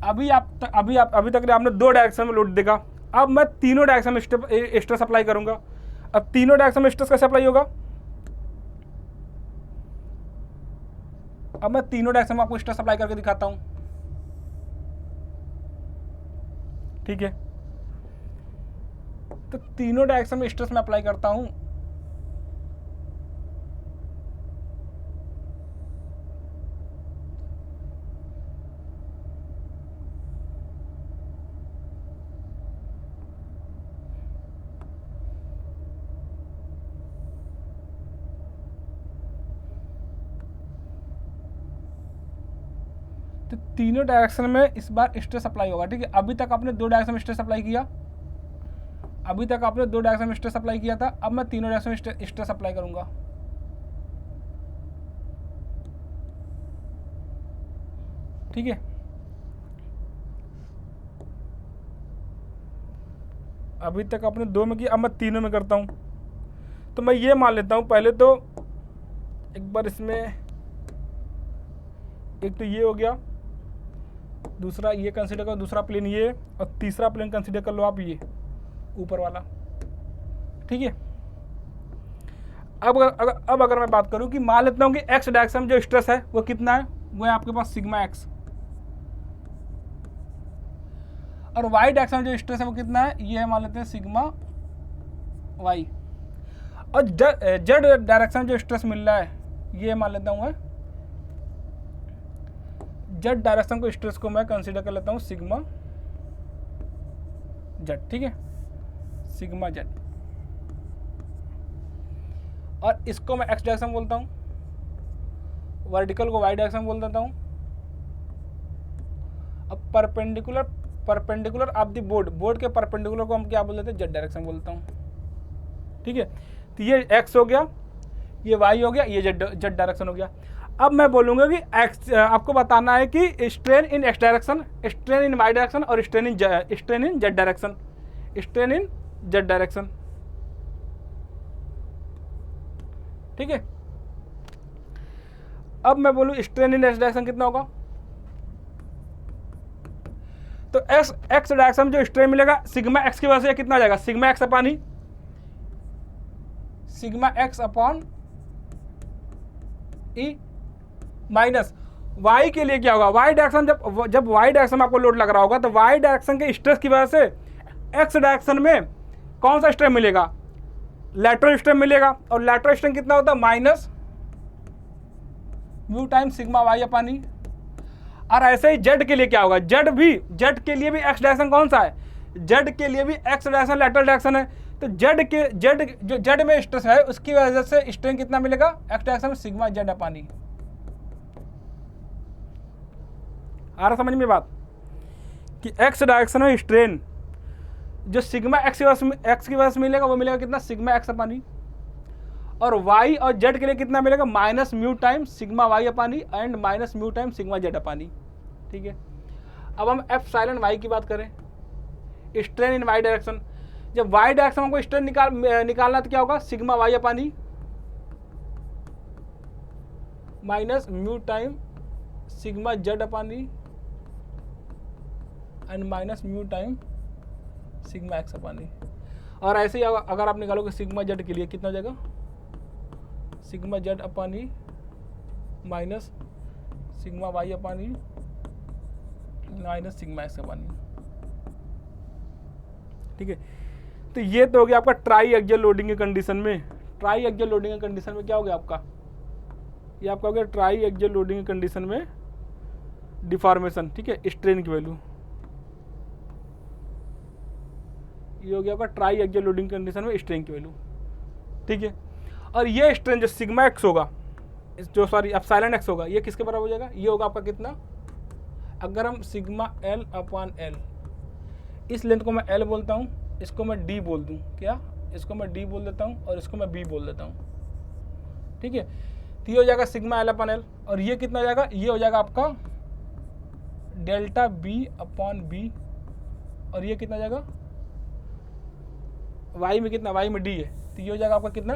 अभी तक आपने 2 डायरेक्शन में लोड देखा, अब मैं तीनों डायरेक्शन में स्ट्रेस अप्लाई करूंगा। अब तीनों डायरेक्शन में स्ट्रेस कैसे अप्लाई होगा? अब मैं तीनों डायरेक्शन में आपको स्ट्रेस अप्लाई करके दिखाता हूं। ठीक है, तो तीनों डायरेक्शन में स्ट्रेस में अप्लाई करता हूं। तो तीनों डायरेक्शन में इस बार स्ट्रेस अप्लाई होगा। ठीक है, अभी तक आपने 2 डायरेक्शन में स्ट्रेस अप्लाई किया, अभी तक आपने 2 डायरेक्शन में स्ट्रेस अप्लाई किया था, अब मैं तीनों डायरेक्शन में स्ट्रेस अप्लाई करूंगा। ठीक है, अभी तक आपने 2 में किया, अब मैं तीनों में करता हूं। तो मैं ये मान लेता हूं, पहले तो एक बार इसमें एक तो ये हो गया, दूसरा ये कंसीडर करो, दूसरा प्लेन ये, और तीसरा प्लेन कंसीडर कर लो आप ये ऊपर वाला। ठीक है, अब अगर मैं बात करूं कि मान लेता हूं कि एक्स डायरेक्शन में जो स्ट्रेस है वो कितना है, वो है आपके पास सिग्मा एक्स, और वाई डायरेक्शन में जो स्ट्रेस है वो कितना है, ये है मान लेते हैं सिग्मा वाई, और जेड डायरेक्शन में जो स्ट्रेस मिल रहा है ये मान लेता हूं मैं जेड डायरेक्शन को स्ट्रेस को मैं कंसीडर कर लेता हूं सिग्मा जेड। ठीक है, सिग्मा जेड, और इसको मैं एक्स डायरेक्शन बोलता हूं, वर्टिकल को वाई डायरेक्शन बोल देता हूं। अब परपेंडिकुलर ऑफ द बोर्ड के परपेंडिकुलर को हम क्या बोल देते हैं, जेड डायरेक्शन बोलता हूं। ठीक है, तो ये एक्स हो गया, ये वाई हो गया, ये जेड डायरेक्शन हो गया। अब मैं बोलूंगा कि आपको बताना है कि strain in X direction, strain in Y direction, और strain in Z direction, strain in Z direction. ठीक है, अब मैं बोलूं स्ट्रेन इन एक्स डायरेक्शन कितना होगा, तो एक्स डायरेक्शन में जो स्ट्रेन मिलेगा सिग्मा एक्स की वजह से कितना आ जाएगा, सिग्मा एक्स अपॉन ही sigma X upon E, minus Y के लिए क्या होगा, वाई डायरेक्शन जब वाई डायरेक्शन में आपको लोड लग रहा होगा तो वाई डायरेक्शन के स्ट्रेस की वजह से एक्स डायरेक्शन में कौन सा स्ट्रेन मिलेगा, लैटरल स्ट्रेन मिलेगा, और लैटरल स्ट्रेन कितना होता है, minus mu time sigma Y upon E. और ऐसे ही जेड के लिए क्या होगा, जेड के लिए भी एक्स डायरेक्शन कौन सा है, जेड के लिए भी एक्स डायरेक्शन लैटरल डायरेक्शन है, तो जेड में स्ट्रेस है उसकी वजह से स्ट्रेन कितना मिलेगा, एक्स डायरेक्शन में सिग्मा जेड अपॉन ई। आ रहा समझ में बात कि एक्स डायरेक्शन में स्ट्रेन जो सिग्मा एक्स की वजह से मिलेगा वो मिलेगा कितना, सिग्मा एक्स अपॉन ई, और वाई और जेड के लिए कितना मिलेगा, minus mu time sigma Y upon E and minus mu time sigma Z upon E. ठीक है, अब हम एप्सिलॉन वाई की बात करें, स्ट्रेन इन वाई डायरेक्शन, जब वाई डायरेक्शन हमको स्ट्रेन निकालना तो क्या होगा, sigma Y upon E minus mu time sigma Z upon E and minus mu time sigma X upon E. और ऐसे ही अगर आप निकालोगे सिग्मा जेड के लिए कितना हो जाएगा, sigma Z upon E minus sigma Y upon E minus sigma X upon E. ठीक है, तो ये तो हो गया आपका ट्राई एक्सियल लोडिंग के कंडीशन में। ट्राई एक्सियल लोडिंग के कंडीशन में क्या हो गया आपका, ये आपका हो गया ट्राई एक्सियल लोडिंग के कंडीशन में डिफॉर्मेशन। ठीक है, स्ट्रेन की वैल्यू ये हो गया आपका ट्राई एक्सियल लोडिंग कंडीशन में स्ट्रेन की वैल्यू। ठीक है, और ये स्ट्रेन जो सिग्मा एक्स होगा, जो सॉरी एप्सिलॉन एक्स होगा, ये किसके बराबर हो जाएगा, ये होगा आपका कितना, अगर हम सिग्मा एल अपॉन एल, इस लेंथ को मैं एल बोलता हूँ, इसको मैं डी बोल दूँ, क्या इसको मैं डी बोल देता हूँ और इसको मैं बी बोल देता हूँ। ठीक है, तो ये हो जाएगा सिग्मा एल अपॉन एल, और ये कितना हो जाएगा, ये हो जाएगा आपका डेल्टा बी अपॉन बी, और ये कितना जाएगा वाई में, कितना वाई में डी है, तो ये हो जाएगा आपका कितना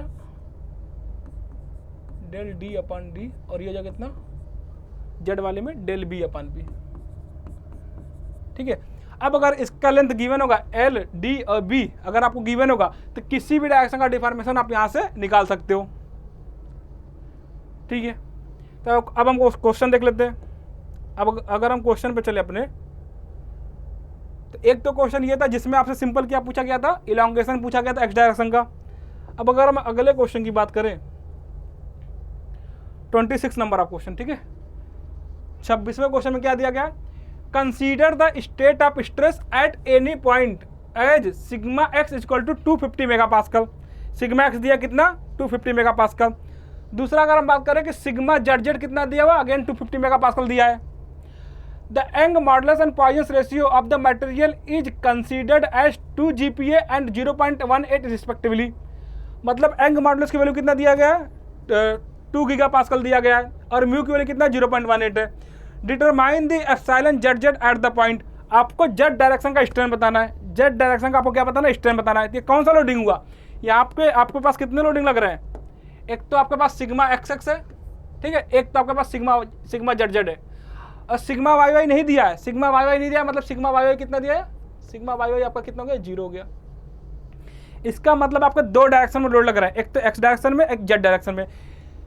डेल डी अपॉन डी, और ये हो जाएगा कितना जेड वाले में डेल बी अपॉन बी। ठीक है, अब अगर इसका लेंथ गिवन होगा एल डी और बी, अगर आपको गिवन होगा तो किसी भी डायरेक्शन का डिफॉर्मेशन आप यहां से निकाल सकते हो। ठीक है, तो अब हम क्वेश्चन देख लेते हैं। अब अगर हम क्वेश्चन पे चले अपने, तो एक तो क्वेश्चन ये था जिसमें आपसे सिंपल क्या पूछा गया था, इलांगेशन पूछा गया था एक्स डायरेक्शन का। अब अगर हम अगले क्वेश्चन की बात करें, 26 नंबर ऑफ क्वेश्चन, ठीक है, 26वें क्वेश्चन में क्या दिया गया, consider the state of stress at any point as sigma x equal to 250 megapascal. Sigma x दिया कितना 250 मेगापास्कल। दूसरा अगर हम बात करें कि सिग्मा जेड जेड कितना दिया हुआ, अगेन 250 मेगापास्कल दिया है। The Young modulus and Poisson ratio of the material is considered as 2 GPa and 0.18 respectively. मतलब यंग मॉडुलस की वैल्यू कितना दिया गया है 2 गीगापास्कल दिया गया है, और म्यू की वैल्यू कितना 0.18 है। Determine the epsilon Z Z at the point. आपको जेड डायरेक्शन का स्ट्रेन बताना है, जेड डायरेक्शन का आपको क्या बताना है, स्ट्रेन बताना है। ये कौन सा लोडिंग हुआ, ये आपके पास कितने लोडिंग लग रहे हैं, एक तो आपके पास सिग्मा एक्स एक्स है, ठीक है, एक तो आपके पास सिग्मा जेड जेड है, और सिग्मा वाई वाई नहीं दिया है। सिग्मा वाई वाई नहीं दिया, मतलब सिग्मा वाई वाई कितना दिया है, सिग्मा वाई वाई आपका कितना हो गया, 0 हो गया। इसका मतलब आपका 2 डायरेक्शन में लोड लग रहा है, एक तो एक्स डायरेक्शन में, एक जेड डायरेक्शन में।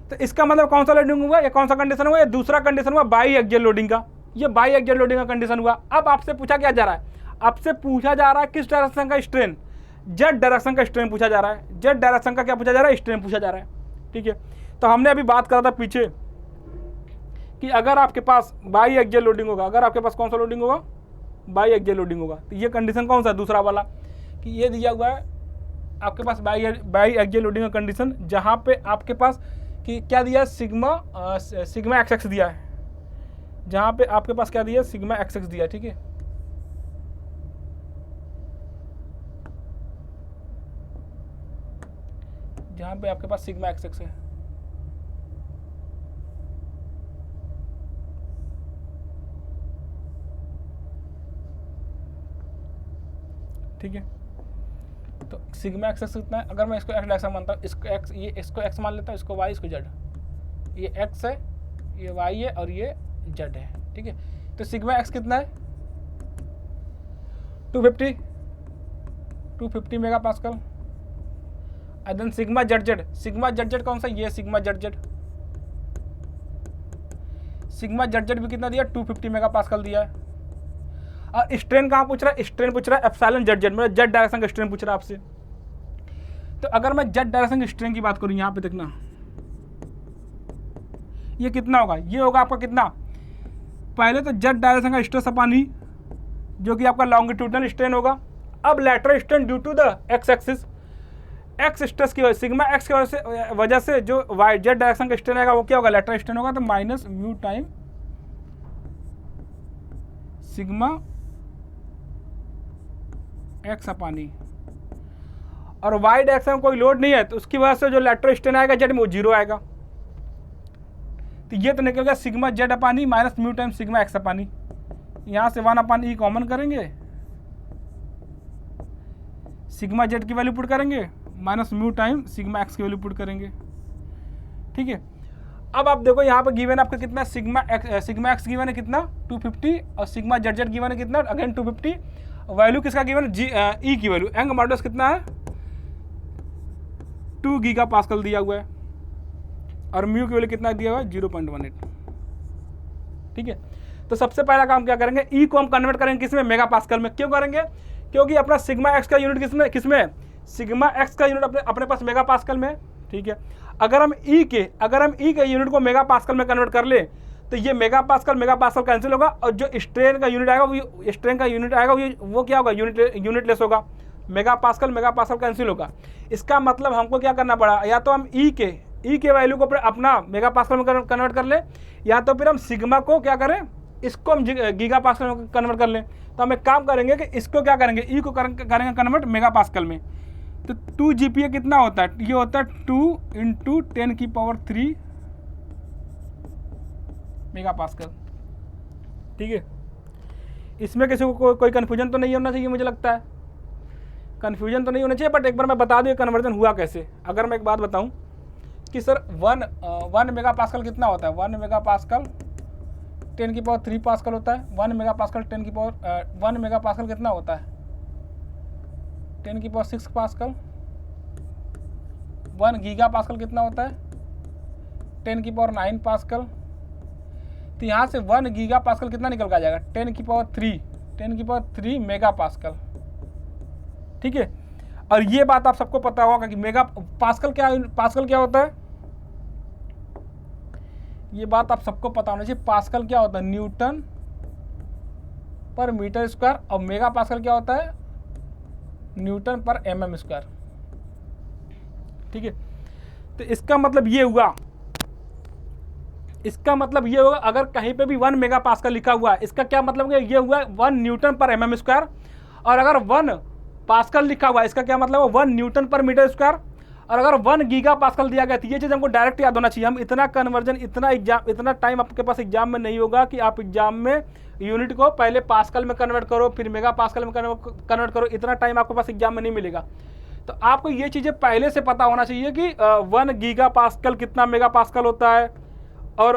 तो इसका मतलब कौन सा लोडिंग हुआ, ये कौन सा कंडीशन हुआ, ये दूसरा कंडीशन हुआ बाई एक्सियल लोडिंग का, ये बाई एक्सियल लोडिंग का कंडीशन हुआ। अब आपसे पूछा क्या जा रहा है, आपसे पूछा जा रहा है किस डायरेक्शन का स्ट्रेन, जेड डायरेक्शन का स्ट्रेन पूछा जा रहा है। जेड डायरेक्शन का क्या पूछा जा रहा है, स्ट्रेन पूछा जा रहा है। ठीक है, तो हमने अभी बात करा था पीछे कि अगर आपके पास बाई एक्सियल लोडिंग होगा, अगर आपके पास कौन सा लोडिंग होगा, बाई एक्सियल लोडिंग होगा, तो ये कंडीशन कौन सा, दूसरा वाला, कि ये दिया हुआ है आपके पास बाई एक्सियल लोडिंग का कंडीशन, जहाँ पे आपके पास कि क्या दिया है, सिग्मा एक्स एक्स दिया है, जहाँ पे आपके पास क्या दिया है, सिग्मा एक्स एक्स दिया है। ठीक है, जहाँ पे आपके पास सिग्मा एक्स एक्स है। ठीक है, तो सिग्मा एक्स एक्स कितना है, अगर मैं इसको एक्स डायरेक्शन मानता हूँ, इसको एक्स, ये इसको एक्स मान लेता हूँ, इसको वाई, इसको जेड, ये एक्स है, ये वाई है, और ये जेड है। ठीक है, तो सिग्मा एक्स कितना है 250 मेगापास्कल। और देन सिग्मा जेड जेड कौन सा, ये सिग्मा जेड जेड भी कितना दिया 250 मेगापास्कल दिया है। और स्ट्रेन कहाँ पूछ रहा है, स्ट्रेन पूछ रहा है एप्सिलॉन जेड जेड, मतलब जेड डायरेक्शन का स्ट्रेन पूछ रहा है आपसे। तो अगर मैं जेड डायरेक्शन के स्ट्रेन की बात करूँ, यहाँ पे देखना ये कितना होगा, ये होगा आपका कितना, पहले तो जेड डायरेक्शन का स्ट्रेस अपॉन ई, जो कि आपका लॉन्गिट्यूडनल स्ट्रेन होगा। अब lateral strain due to the X axis, X stress की वजह, सिग्मा एक्स की वजह से जो वाई जेड डायरेक्शन का स्ट्रेन आएगा वो क्या होगा, लैटरल स्ट्रेन होगा, तो minus mu time sigma X upon E. और वाई डायरेक्शन में कोई लोड नहीं है, तो उसकी वजह से जो लैटरल स्ट्रेन आएगा जेड में वो 0 आएगा। तो ये तो निकल गया sigma Z upon E minus mu time sigma X upon E. यहाँ से 1 अपॉन ई कॉमन करेंगे, सिग्मा जेड की वैल्यू पुट करेंगे, minus mu time sigma X की वैल्यू पुट करेंगे। ठीक है, अब आप देखो यहाँ पर गिवन आपका कितना, सिग्मा एक्स गिवन है कितना 250, और सिग्मा जेड जेड गिवन है कितना अगेन 250। वैल्यू किसका गिवन है, ई की वैल्यू, यंग मॉडुलस कितना है 2 गीगापास्कल दिया हुआ है, और म्यू की वैल्यू कितना दिया हुआ है 0.18। ठीक है, तो सबसे पहला काम क्या करेंगे, ई को हम कन्वर्ट करेंगे किसमें, मेगापास्कल में। क्यों करेंगे, क्योंकि अपना सिग्मा एक्स का यूनिट किसमें सिग्मा एक्स का यूनिट अपने पास मेगापास्कल में। ठीक है, अगर हम ई के यूनिट को मेगापास्कल में कन्वर्ट कर ले, तो ये मेगापास्कल कैंसिल होगा, और जो स्ट्रेन का यूनिट आएगा वो क्या होगा, यूनिटलेस होगा, मेगापास्कल कैंसिल होगा। इसका मतलब हमको क्या करना पड़ा, या तो हम ई के वैल्यू को अपना मेगापास्कल में कन्वर्ट कर ले, या तो फिर हम सिग्मा को क्या करें, इसको हम गीगापास्कल में कन्वर्ट कर लें। तो हम एक काम करेंगे कि इसको क्या करेंगे, ई को करेंगे कन्वर्ट मेगापास्कल में। तो 2 GPa कितना होता है, ये होता है 2 × 10³ मेगापास्कल। ठीक है, इसमें किसी को कोई कन्फ्यूजन तो नहीं होना चाहिए, मुझे लगता है कन्फ्यूजन तो नहीं होना चाहिए। बट एक बार मैं बता दूँ कन्वर्जन हुआ कैसे। अगर मैं एक बात बताऊँ कि सर 1 मेगा पास्कल कितना होता है, 1 मेगा पास्कल 10 की पावर 3 पास्कल होता है। 1 मेगा पास्कल 10 की पावर 1 मेगा पास्कल कितना होता है, 10 की पावर 6 पास्कल। 1 गीगा पास्कल कितना होता है, 10 की पावर 9 पास्कल। तो यहाँ से 1 गीगा पास्कल कितना निकल के आ जाएगा, 10 की पावर 3 मेगा पास्कल। ठीक है, और ये बात आप सबको पता होगा कि मेगा पास्कल क्या होता है, ये बात आप सबको पता होना चाहिए। पास्कल क्या होता है, न्यूटन पर मीटर स्क्वायर, और मेगा पास्कल क्या होता है, न्यूटन पर mm स्क्वायर। ठीक है, तो इसका मतलब ये हुआ, अगर कहीं पे भी 1 मेगा पास्कल लिखा हुआ है, इसका क्या मतलब है, ये हुआ 1 न्यूटन पर mm स्क्वायर। और अगर 1 पास्कल लिखा हुआ है, इसका क्या मतलब है, 1 न्यूटन पर मीटर स्क्वायर। और अगर 1 गीगा पास्कल दिया गया, तो ये चीज़ हमको डायरेक्ट याद होना चाहिए। हम इतना कन्वर्जन, इतना टाइम आपके पास एग्जाम में नहीं होगा कि आप एग्जाम में यूनिट को पहले पास्कल में कन्वर्ट करो, फिर मेगा पास्कल में कन्वर्ट करो। इतना टाइम आपके पास एग्जाम में नहीं मिलेगा। तो आपको ये चीज़ें पहले से पता होना चाहिए कि 1 गीगा पास्कल कितना मेगा पास्कल होता है, और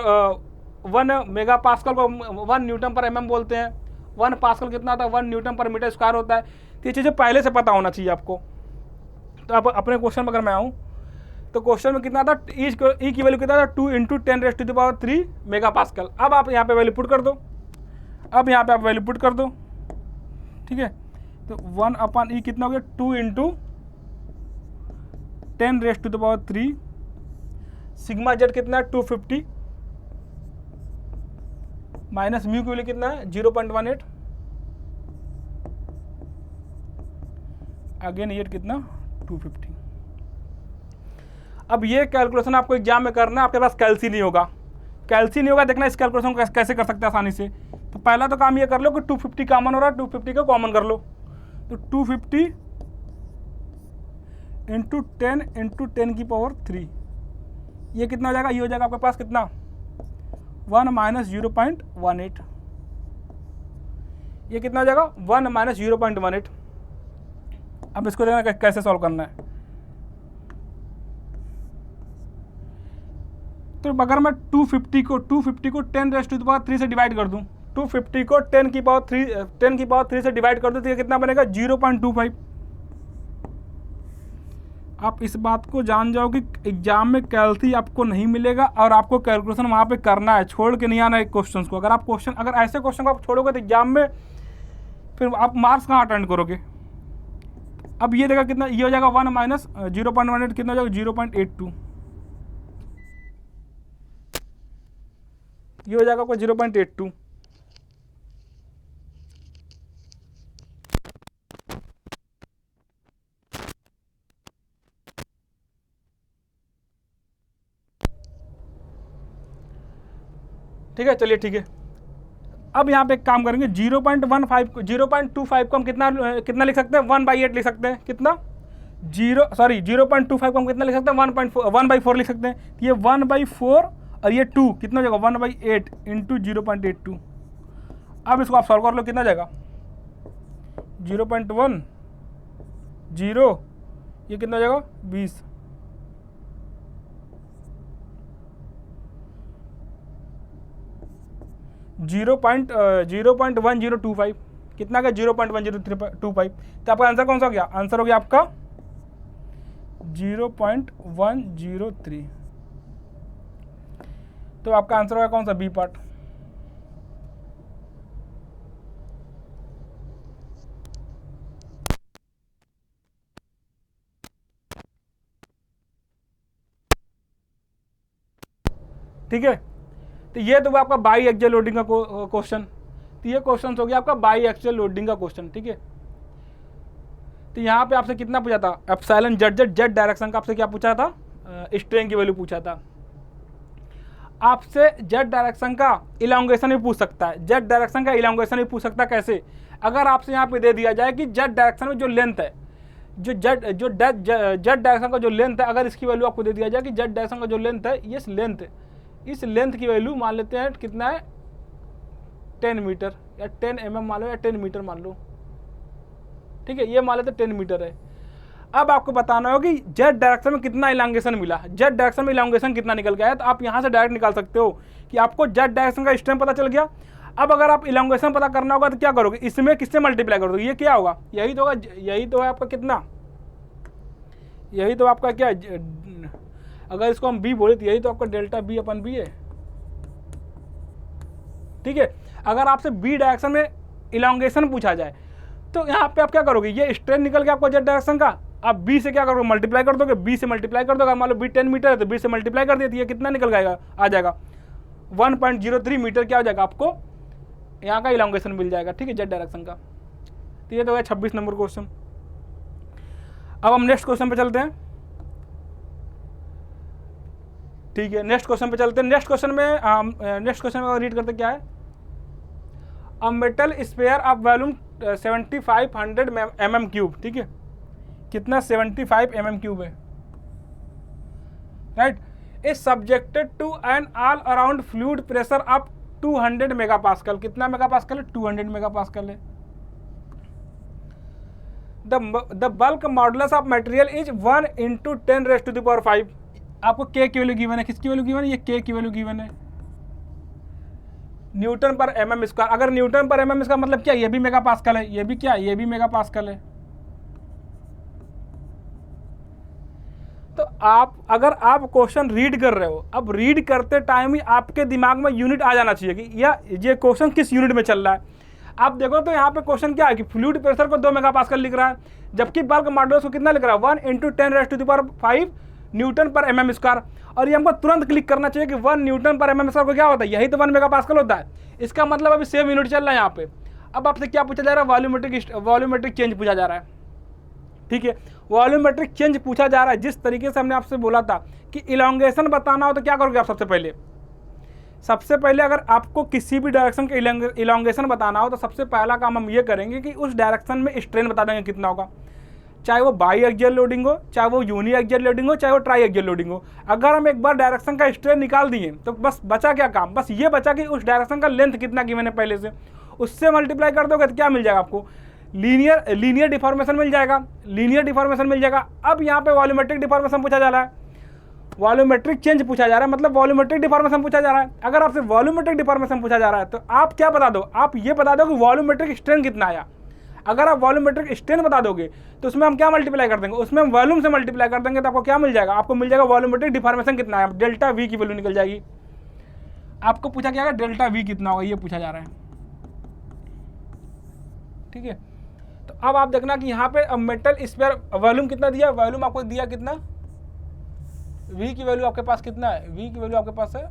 1 मेगा पास्कल को 1 न्यूटन पर mm बोलते हैं। 1 पास्कल कितना होता है, 1 न्यूटन पर मीटर स्क्वायर होता है। तो ये चीज़ें पहले से पता होना चाहिए आपको। तो अब अपने क्वेश्चन में अगर मैं आऊँ, तो क्वेश्चन में कितना था, ई की वैल्यू कितना था, 2 × 10⁻³ मेगा पास्कल। अब आप यहाँ पे वैल्यू पुट कर दो, ठीक है। तो 1/e कितना हो गया, 2 × 10⁻³ सिग्मा जेड कितना है, 250 माइनस म्यू की वैल्यू कितना है, 0.18। अगेन ये कितना, 250। अब ये कैलकुलेशन आपको एग्जाम में करना है, आपके पास कैल्सी नहीं होगा, देखना इस कैलकुलेशन को कैसे कर सकते हैं आसानी से। तो पहला तो काम ये कर लो कि 250 कॉमन हो रहा है, 250 को कॉमन कर लो। तो 250 × 10 × 10 की पावर 3, ये कितना हो जाएगा, ये हो जाएगा आपके पास कितना, 1 - 0.18। ये कितना हो जाएगा, 1 - 0.18। अब इसको देखना कैसे सॉल्व करना है। तो अगर मैं 250 को 10⁻³ से डिवाइड कर दूं, 250 को 10 की पावर 3 से डिवाइड कर दूं, तो ये कितना बनेगा, 0.25। आप इस बात को जान जाओ कि एग्जाम में कैल्सी आपको नहीं मिलेगा, और आपको कैलकुलेशन वहाँ पे करना है, छोड़ के नहीं आना है क्वेश्चंस को। अगर ऐसे क्वेश्चन को आप छोड़ोगे तो एग्जाम में फिर आप मार्क्स कहाँ अटेंड करोगे। अब ये देखा कितना, ये हो जाएगा 1 - 0.18 कितना हो जाएगा, 0.82। ये हो जाएगा आपको 0.82। ठीक है, चलिए ठीक है। अब यहाँ पे एक काम करेंगे, 0.25 को हम कितना लिख सकते हैं, 1/8 लिख सकते हैं। कितना, 0.25 को हम कितना लिख सकते हैं, 1/4 लिख सकते हैं। ये 1/4 और ये 2 कितना हो जाएगा, 1/8 × 0.82। अब इसको आप सॉल्व कर लो, कितना हो जाएगा, 0.1 0, ये कितना हो जाएगा, 20। जीरो पॉइंट 0.1025 कितना का, 0.1025। तो आपका आंसर कौन सा हो गया, आंसर हो गया आपका 0.103। तो आपका आंसर होगा कौन सा, बी पार्ट। ठीक है, तो ये तो आपका बाई एक्सियल लोडिंग का क्वेश्चन। तो ये क्वेश्चन हो गया आपका बाई एक्सियल लोडिंग का क्वेश्चन। ठीक है, तो यहाँ पे आपसे कितना पूछा था, एप्सिलॉन जेड डायरेक्शन का आपसे क्या पूछा था, स्ट्रेंथ की वैल्यू पूछा था। आपसे जेड डायरेक्शन का इलांगेशन भी पूछ सकता है, जेड डायरेक्शन का इलांगेशन भी पूछ सकता है। कैसे, अगर आपसे यहाँ पे दे दिया जाए कि जेड डायरेक्शन में जो लेंथ है, जेड डायरेक्शन का जो लेंथ है, अगर इसकी वैल्यू आपको दे दिया जाए कि जेड डायरेक्शन का जो लेंथ है, इस लेंथ की वैल्यू मान लेते हैं कितना है, 10 मीटर या 10 mm मान लो या 10 मीटर मान लो, ठीक है, ये मान लेते 10 मीटर है। अब आपको बताना होगा कि जेड डायरेक्शन में कितना इलांगेशन मिला, जेड डायरेक्शन में इलांगेशन कितना निकल गया है। तो आप यहाँ से डायरेक्ट निकाल सकते हो कि आपको जेड डायरेक्शन का स्ट्रेंथ पता चल गया। अब अगर आप इलांगेशन पता करना होगा तो क्या करोगे, इसमें किससे मल्टीप्लाई कर दोगे, ये क्या होगा, यही तो होगा, यही तो है आपका कितना, यही तो आपका क्या, अगर इसको हम बी बोले तो यही तो आपका डेल्टा बी अपन बी है, ठीक है। अगर आपसे बी डायरेक्शन में इलांगेशन पूछा जाए तो यहाँ पे आप क्या करोगे, ये स्ट्रेंथ निकल गया आपको जेड डायरेक्शन का, आप बी से क्या करोगे, मल्टीप्लाई कर दोगे, बी से मल्टीप्लाई कर दोगे। मान लो बी 10 मीटर है तो बी से मल्टीप्लाई कर देती है, कितना निकल जाएगा, आ जाएगा 1.03 मीटर क्या हो जाएगा, आपको यहाँ का इलांगेशन मिल जाएगा, ठीक है, जेड डायरेक्शन का। तो ये तो है 26 नंबर क्वेश्चन। अब हम नेक्स्ट क्वेश्चन पे चलते हैं, ठीक है, नेक्स्ट क्वेश्चन पे चलते हैं। नेक्स्ट क्वेश्चन में रीड करते क्या है, a metal sphere of volume 7500 mm cube, ठीक है, कितना 75 mm क्यूब है, right, is subjected to an all around fluid pressure of 200 megapascal, कितना मेगापास्कल है, 200 मेगापास्कल है। The bulk modulus of material is 1 × 10⁵ आपको के की वैल्यू गिवन है, किसकी वैल्यू गिवन है, ये के की वैल्यू गिवन है, न्यूटन पर mm स्क्वायर। अगर न्यूटन पर mm स्क्वायर मतलब क्या, ये भी मेगा पास्कल है, ये भी क्या, ये भी मेगा पास्कल है। तो आप अगर आप क्वेश्चन रीड कर रहे हो, अब रीड करते टाइम ही आपके दिमाग में यूनिट आ जाना चाहिए कि या ये क्वेश्चन किस यूनिट में चल रहा है। आप देखो तो यहाँ पे क्वेश्चन क्या है कि फ्लूइड प्रेशर को 2 मेगापास्कल लिख रहा है, जबकि बल्क मॉडुलस को कितना लिख रहा है, 1 × 10⁵ न्यूटन पर mm स्क्वायर। और ये हमको तुरंत क्लिक करना चाहिए कि 1 न्यूटन पर mm स्क्वायर को क्या होता है, यही तो 1 मेगापास्कल होता है। इसका मतलब अभी सेम यूनिट चल रहा है यहाँ पे। अब आपसे क्या पूछा जा रहा है, वॉल्यूमेट्रिक चेंज पूछा जा रहा है, ठीक है, वॉल्यूमेट्रिक चेंज पूछा जा रहा है। जिस तरीके से हमने आपसे बोला था कि इलांगेशन बताना हो तो क्या करोगे आप, सबसे पहले अगर आपको किसी भी डायरेक्शन का इलांगेशन बताना हो तो सबसे पहला काम हम ये करेंगे कि उस डायरेक्शन में स्ट्रेन बता देंगे कितना होगा, चाहे वो बाई एक्सियल लोडिंग हो, चाहे वो यूनी एक्सियल लोडिंग हो, चाहे वो ट्राई एक्सियल लोडिंग हो। अगर हम एक बार डायरेक्शन का स्ट्रेन निकाल दिए तो बस बचा क्या काम, बस ये बचा कि उस डायरेक्शन का लेंथ कितना गिवन है पहले से, उससे मल्टीप्लाई कर दोगे तो क्या मिल जाएगा आपको, लीनियर डिफॉर्मेशन मिल जाएगा, लीनियर डिफॉर्मेशन मिल जाएगा। अब यहाँ पे वॉल्यूमेट्रिक डिफॉर्मेशन पूछा जा रहा है, वॉल्यूमेट्रिक चेंज पूछा जा रहा है, मतलब वॉल्यूमेट्रिक डिफॉर्मेशन पूछा जा रहा है। अगर आपसे वॉल्यूमेट्रिक डिफॉर्मेशन पूछा जा रहा है तो आप क्या बता दो, आप ये बता दो कि वॉल्यूमेट्रिक स्ट्रेन कितना आया। अगर आप वॉल्यूमेट्रिक स्ट्रेन बता दोगे तो उसमें हम क्या मल्टीप्लाई कर देंगे, उसमें हम वॉल्यूम से मल्टीप्लाई कर देंगे तो आपको क्या मिल जाएगा, आपको मिल जाएगा वॉल्यूमेट्रिक डिफॉर्मेशन कितना है, डेल्टा वी की वैल्यू निकल जाएगी। आपको पूछा क्या है, डेल्टा वी कितना होगा, ये पूछा जा रहा है, ठीक है। तो अब आप देखना कि यहाँ पे मेटल स्फीयर वॉल्यूम कितना दिया, वॉल्यूम आपको दिया कितना, वी की वैल्यू आपके पास कितना है, वी की वैल्यू आपके पास है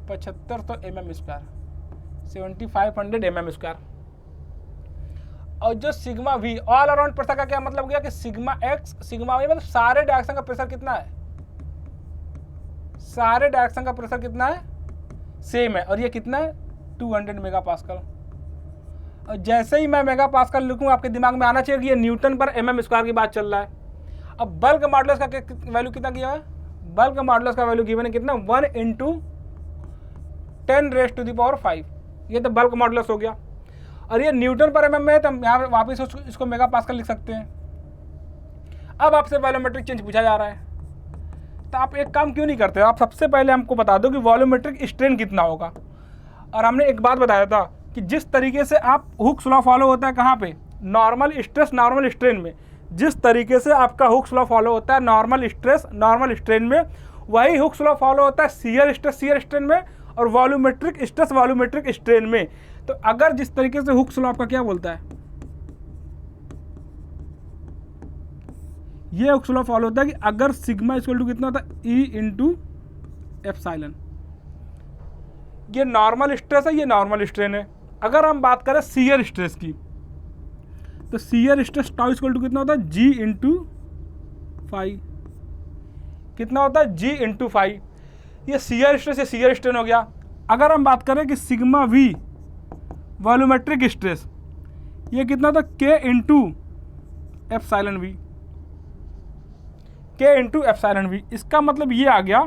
7500 mm स्क्वायर, 7500 mm स्क्वायर। और जो sigma we all around pressure का क्या मतलब गया कि सिग्मा एक्स सिग्मा वी मतलब सारे डायरेक्शन का प्रेशर कितना है, सारे डायरेक्शन का प्रेशर कितना है, सेम है, और ये कितना है 200 मेगापास्कल। और जैसे ही मैं मेगापास्कल लिखूं आपके दिमाग में आना चाहिए कि ये न्यूटन पर mm स्क्वायर की बात चल रहा है। अब बल्क मॉडुलस का वैल्यू कितना किया है, बल्क मॉडुलस का वैल्यू गिवन है कितना, 1 × 10⁵, ये तो बल्क मॉडुलस हो गया। और ये न्यूटन पर mm में है तो हम यहाँ वापस इसको मेगापास्कल लिख सकते हैं। अब आपसे वॉल्यूमेट्रिक चेंज पूछा जा रहा है तो आप एक काम क्यों नहीं करते, आप सबसे पहले हमको बता दो कि वॉल्यूमेट्रिक स्ट्रेन कितना होगा। और हमने एक बात बताया था कि जिस तरीके से आप हुक्स लॉ फॉलो होता है कहाँ पे, नॉर्मल स्ट्रेस नॉर्मल स्ट्रेन में, जिस तरीके से आपका हुक्स लॉ फॉलो होता है नॉर्मल स्ट्रेस नॉर्मल स्ट्रेन में, वही हुक्स लॉ फॉलो होता है शियर स्ट्रेस शियर स्ट्रेन में और वॉल्यूमेट्रिक स्ट्रेस वॉल्यूमेट्रिक स्ट्रेन में। तो अगर जिस तरीके से हुक्स लॉ आपका क्या बोलता है, ये हुक्स लॉ फॉलो होता है कि अगर सिग्मा इक्वल टू कितना होता है, E × एप्सिलॉन, ये नॉर्मल स्ट्रेस है, ये नॉर्मल स्ट्रेन है। अगर हम बात करें शियर स्ट्रेस की तो shear stress tau equal to कितना होता है, G × फाई, कितना होता है, G × फाई। ये शियर स्ट्रेस या शियर स्ट्रेन हो गया। अगर हम बात करें कि सिग्मा वी वॉल्यूमेट्रिक स्ट्रेस, ये कितना था, K × epsilon v, K × epsilon v. इसका मतलब ये आ गया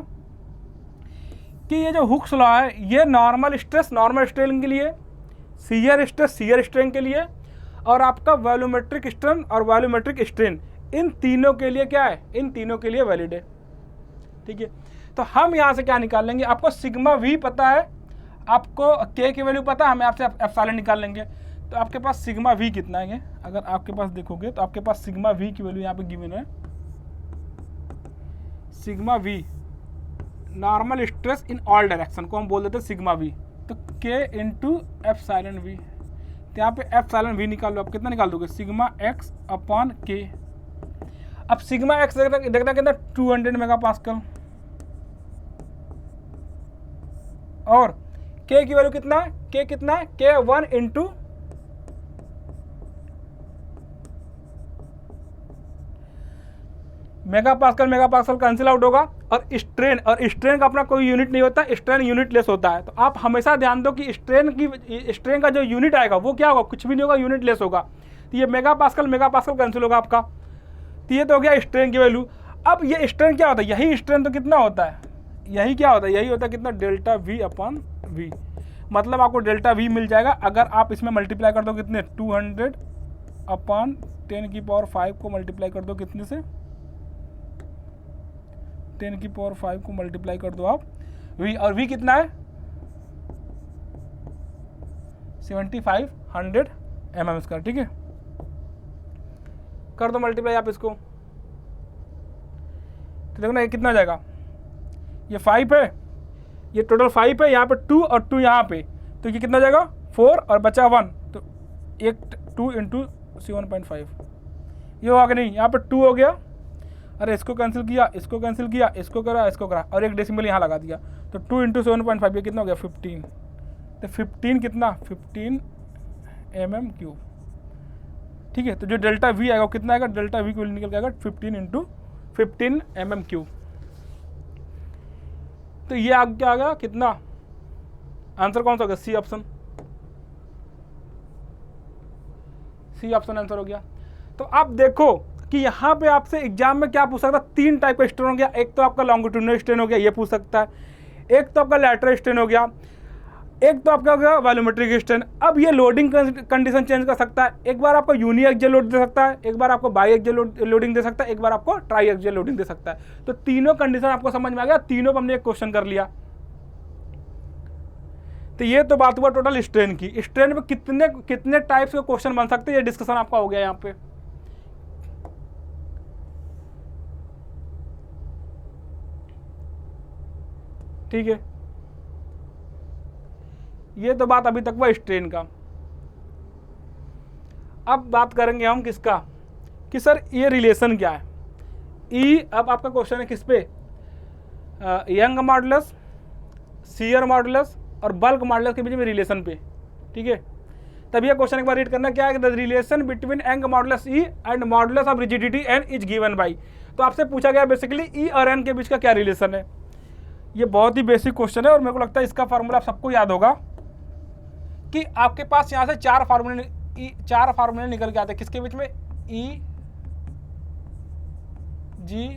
कि ये जो हुक्स लॉ है ये नॉर्मल स्ट्रेस नॉर्मल स्ट्रेन के लिए, शियर स्ट्रेस शियर स्ट्रेन के लिए, और आपका वॉल्यूमेट्रिक स्ट्रेन और वॉल्यूमेट्रिक स्ट्रेन, इन तीनों के लिए क्या है, इन तीनों के लिए वैलिड है। ठीक है, तो हम यहाँ से क्या निकाल लेंगे, आपको सिग्मा वी पता है, आपको के की वैल्यू पता है, हमें आपसे एप्सिलॉन निकाल लेंगे। तो आपके पास सिग्मा वी कितना है, अगर आपके पास देखोगे तो आपके पास सिग्मा वी की वैल्यू यहाँ पे गिवन है, sigma we normal stress in all direction को हम बोल देते हैं सिग्मा वी, तो के इंटू एप्सिलॉन वी, तो यहाँ पे एप्सिलॉन वी निकाल लो, आप कितना निकाल दोगे, सिग्मा एक्स अपॉन के। अब सिग्मा एक्स देखना कितना 200 मेगापास्कल, और के की वैल्यू कितना है, के कितना है, के 1 इंटू मेगापास्कल कैंसिल आउट होगा, और स्ट्रेन का अपना कोई यूनिट नहीं होता, स्ट्रेन यूनिट लेस होता है। तो आप हमेशा ध्यान दो कि स्ट्रेन का जो यूनिट आएगा वो क्या होगा, कुछ भी नहीं होगा, यूनिट लेस होगा। तो ये मेगापास्कल कैंसिल होगा आपका, तो ये तो हो गया स्ट्रेन की वैल्यू। अब ये स्ट्रेन क्या होता है, यही स्ट्रेन तो कितना होता है, यही क्या होता है, यही होता है कितना, डेल्टा वी अपॉन वी, मतलब आपको डेल्टा वी मिल जाएगा अगर आप इसमें मल्टीप्लाई कर दो कितने, 200 अपॉन 10⁵ को मल्टीप्लाई कर दो कितने से, 10⁵ को मल्टीप्लाई कर दो आप v, और v कितना है 7500 mm²। ठीक है, कर दो मल्टीप्लाई आप इसको, तो देखो ना ये कितना जाएगा, ये 5 है, ये टोटल 5 है, यहाँ पे 2 और 2 यहाँ पे, तो ये कितना जाएगा 4 और बचा 1, तो 2 इंटू 7.5 ये होगा कि नहीं, यहाँ पे 2 हो गया, अरे इसको कैंसिल किया, इसको कैंसिल किया, इसको करा, इसको करा, और एक डेसिमल यहाँ लगा दिया, तो 2 इंटू 7.5 ये कितना हो गया 15, तो 15 कितना 15 mm³। ठीक है, तो जो डेल्टा वी आएगा वो कितना आएगा, डेल्टा वी को निकल के आएगा 15 इंटू 15 mm³। तो ये आगे क्या आ गया कितना, आंसर कौन सा हो गया, C option, C option answer हो गया। तो आप देखो कि यहाँ पे आपसे एग्जाम में क्या पूछ सकता है, 3 टाइप का स्ट्रेन हो गया, एक तो आपका लॉन्गिट्यूडिनल स्ट्रेन हो गया, ये पूछ सकता है, एक तो आपका लैटरल स्ट्रेन हो गया, एक तो आपका हो गया वॉल्यूमेट्रिक स्ट्रेन। अब ये लोडिंग कंडीशन चेंज कर सकता है, एक बार आपको यूनिएक्सियल लोड दे सकता है, एक बार आपको बाईएक्सियल लोडिंग दे सकता है, एक बार आपको ट्राईएक्सियल लोडिंग दे सकता है। तो तीनों कंडीशन आपको समझ में आ गया, तीनों पर हमने एक क्वेश्चन कर लिया। तो ये तो बात हुआ टोटल स्ट्रेन की, स्ट्रेन में कितने टाइप्स के क्वेश्चन बन सकते हैं, ये डिस्कशन आपका हो गया यहाँ पे। ठीक है, ये तो बात अभी तक हुआ स्ट्रेन का। अब बात करेंगे हम किसका, कि सर ये रिलेशन क्या है। ई, अब आपका क्वेश्चन है किस पे, यंग मॉडुलस, शियर मॉडुलस और बल्क मॉडुलस के बीच में रिलेशन पे। ठीक है, तब ये क्वेश्चन एक बार रीड करना, क्या है, the relation between Young modulus E and modulus of rigidity N is given by. तो आपसे पूछा गया बेसिकली ई और एन के बीच का क्या रिलेशन है। ये बहुत ही बेसिक क्वेश्चन है और मेरे को लगता है इसका फार्मूला आप सबको याद होगा कि आपके पास यहाँ से 4 फार्मूले निकल के आते हैं, किसके बीच में, ई, जी,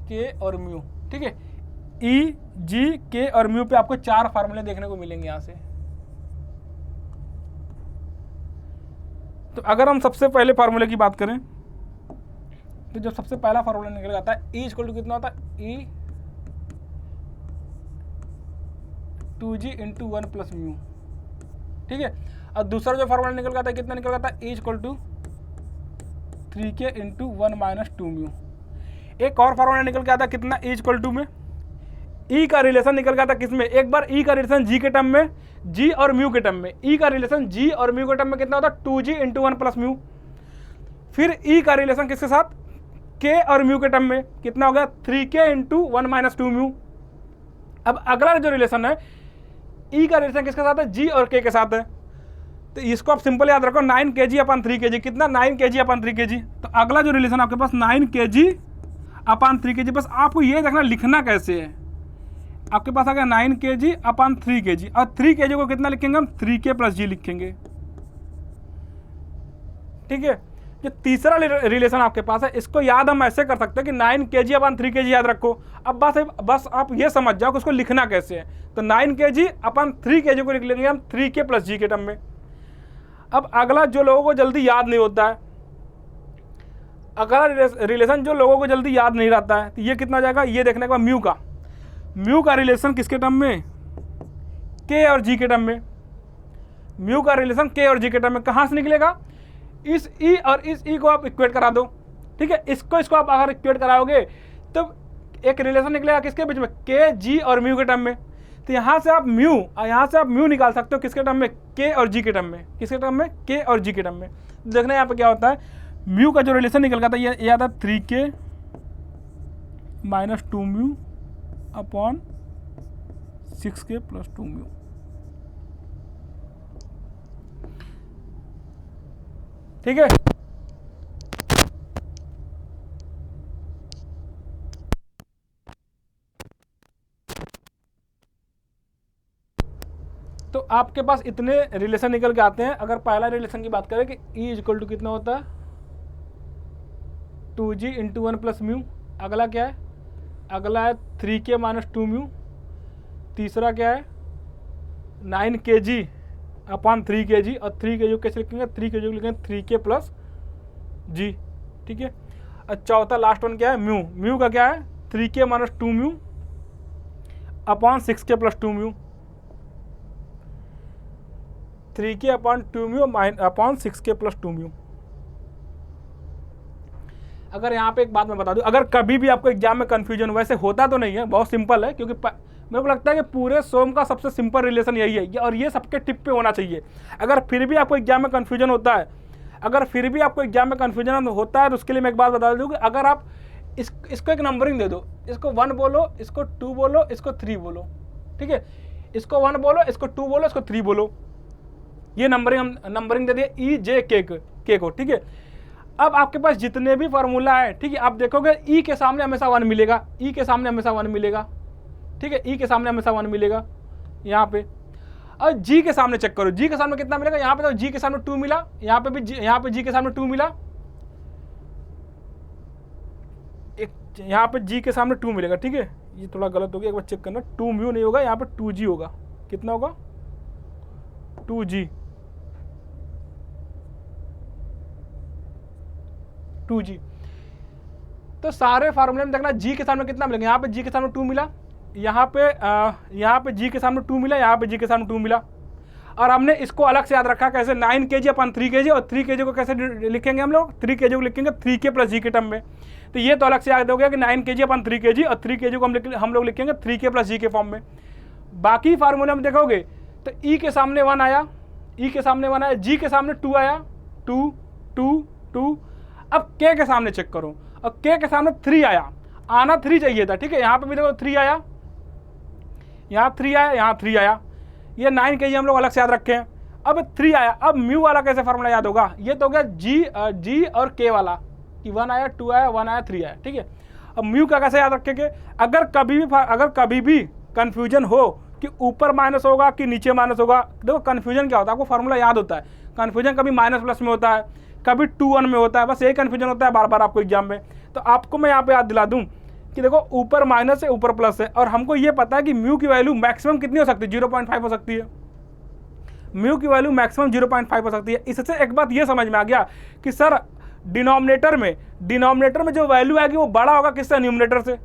के और म्यू। ठीक है, ई, जी, के और म्यू पे आपको 4 फार्मूले देखने को मिलेंगे यहाँ से। तो अगर हम सबसे पहले फार्मूले की बात करें तो जब सबसे पहला फार्मूला निकल आता है, ई इक्वल टू कितना होता है, ई 2g इंटू 1 प्लस म्यू। ठीक है, और दूसरा जो फार्मूला निकल के आता है, कितना निकल के आता है, E equal to 3k into 1 minus 2 mu. एक और फार्मूला निकल के आता है कितना, ई इक्वल टू में ई का रिलेशन निकल के आता है किसमें, एक बार ई का रिलेशन जी के टर्म में, जी और म्यू के टर्म में, ई का रिलेशन जी और म्यू के टर्म में कितना होता है, 2g इंटू 1 प्लस म्यू। फिर ई का रिलेशन किसके साथ, के और म्यू के टर्म में कितना हो गया, 3k इंटू 1 माइनस 2 म्यू। अब अगला जो रिलेशन है, ई का रिलेशन किसके साथ है, जी और के साथ है। तो इसको आप सिंपल याद रखो, 9 kg अपन 3 kg, कितना 9 kg अपन 3 kg। तो अगला जो रिलेशन आपके पास 9 kg अपन 3 kg, बस आपको ये देखना लिखना कैसे है। आपके पास आ गया 9 kg अपन 3 kg, और 3 kg को कितना लिखेंगे हम, 3k प्लस जी लिखेंगे। ठीक है, जो तीसरा रिलेशन आपके पास है, इसको याद हम ऐसे कर सकते हैं कि 9 kg अपन 3 kg याद रखो। अब बस आप ये समझ जाओ कि उसको लिखना कैसे है। तो 9 kg अपन 3 kg को लिख लेंगे हम 3k + g के टर्म में। अब अगला जो लोगों को जल्दी याद नहीं होता है, अगला रिलेशन जो लोगों को जल्दी याद नहीं रहता है, तो ये कितना जाएगा, ये देखने के बाद म्यू का रिलेशन किसके टर्म में, k और g के टर्म में। म्यू का रिलेशन k और g के टर्म में कहाँ से निकलेगा, इस e और इस e को आप इक्वेट करा दो, ठीक है। इसको आप अगर इक्वेट कराओगे तो एक रिलेशन निकलेगा किसके बीच में, k, g और म्यू के टर्म में। तो यहाँ से आप म्यू निकाल सकते हो किसके टर्म में, k और g के टर्म में। किसके टर्म में, k और g के टर्म में। देखना यहाँ पे क्या होता है, म्यू का जो रिलेशन निकल गया था ये आता है 3k - 2μ अपॉन 6k + 2μ। ठीक है, तो आपके पास इतने रिलेशन निकल के आते हैं। अगर पहला रिलेशन की बात करें कि E = कितना होता है, 2g × 1 + μ। अगला क्या है, अगला है 3k - 2μ। तीसरा क्या है, 9 kg अपॉन 3 kg, और 3 kg कैसे लिखेंगे, 3 kg लिखेंगे 3k + g, ठीक है। और चौथा लास्ट वन क्या है, म्यू का क्या है, 3k - 2μ upon 6k + 2μ। 3k upon 2μ upon 6k + 2μ। अगर यहाँ पे एक बात मैं बता दूं, अगर कभी भी आपको एग्जाम में कंफ्यूजन, वैसे होता तो नहीं है, बहुत सिंपल है, क्योंकि मेरे को लगता है कि पूरे सोम का सबसे सिंपल रिलेशन यही है, और ये सबके टिप पे होना चाहिए। अगर फिर भी आपको एग्जाम में कंफ्यूजन होता है, तो उसके लिए मैं एक बात बता दूँ कि अगर आप इसको एक नंबरिंग दे दो, इसको 1 बोलो, इसको 2 बोलो, इसको 3 बोलो, ठीक है। इसको 1 बोलो, इसको 2 बोलो, इसको 3 बोलो, ये नंबरिंग दे दिए E, J, K को, ठीक है। अब आपके पास जितने भी फार्मूला है, ठीक है, आप देखोगे E के सामने हमेशा 1 मिलेगा, E के सामने हमेशा 1 मिलेगा, ठीक है। E के सामने हमेशा 1 मिलेगा यहाँ पे। और G के सामने चेक करो, G के सामने कितना मिलेगा, यहाँ पे तो G के सामने 2 मिला, यहाँ पे G के सामने 2 मिला, यहाँ पे G के सामने 2 मिलेगा, ठीक है। ये थोड़ा गलत हो गया, एक बार चेक करना, 2μ नहीं होगा, यहाँ पे 2g होगा। कितना होगा, 2g। तो सारे फार्मूले में देखना G के सामने कितना मिलेगा, यहाँ पे G के सामने 2 मिला, यहाँ पे G के सामने 2 मिला, यहाँ पे G के सामने 2 मिला। और हमने इसको अलग से याद रखा कैसे, 9 kg अपन 3 kg, और 3 kg को कैसे लिखेंगे हम लोग, 3 kg को लिखेंगे 3k + g के टर्म में। तो ये तो अलग से याद हो गया कि 9 kg अपन 3 kg, और 3 kg को हम लोग लिखेंगे 3k + g के फॉर्म में। बाकी फार्मूले में देखोगे तो E के सामने 1 आया, G के सामने 2 आया, 2 2 2। अब K के सामने चेक करो, और K के सामने 3 आया, आना 3 चाहिए था, ठीक है। यहाँ पे भी देखो 3 आया, यहाँ 3 आया, यहाँ 3 आया। ये 9 kg हम लोग अलग से याद रखे हैं। अब 3 आया, अब म्यू वाला कैसे फार्मूला याद होगा, ये तो हो गया G और K वाला, कि 1 आया, 2 आया, 1 आया, 3 आया, ठीक है। अब म्यू का कैसे याद रखेंगे, अगर कभी भी कंफ्यूजन हो कि ऊपर माइनस होगा कि नीचे माइनस होगा, देखो कंफ्यूजन क्या होता है, आपको फार्मूला याद होता है। कंफ्यूजन कभी -+ में होता है, कभी 2-1 में होता है, बस यही कंफ्यूजन होता है बार बार आपको एग्जाम में। तो आपको मैं यहाँ पे याद दिला दूँ कि देखो ऊपर माइनस है, ऊपर प्लस है, और हमको ये पता है कि म्यू की वैल्यू मैक्सिमम कितनी हो सकती है, 0.5 हो सकती है। म्यू की वैल्यू मैक्सिमम 0.5 हो सकती है। इससे एक बात ये समझ में आ गया कि सर डिनोमिनेटर में जो वैल्यू आएगी वो बड़ा होगा किससे, न्यूमरेटर से।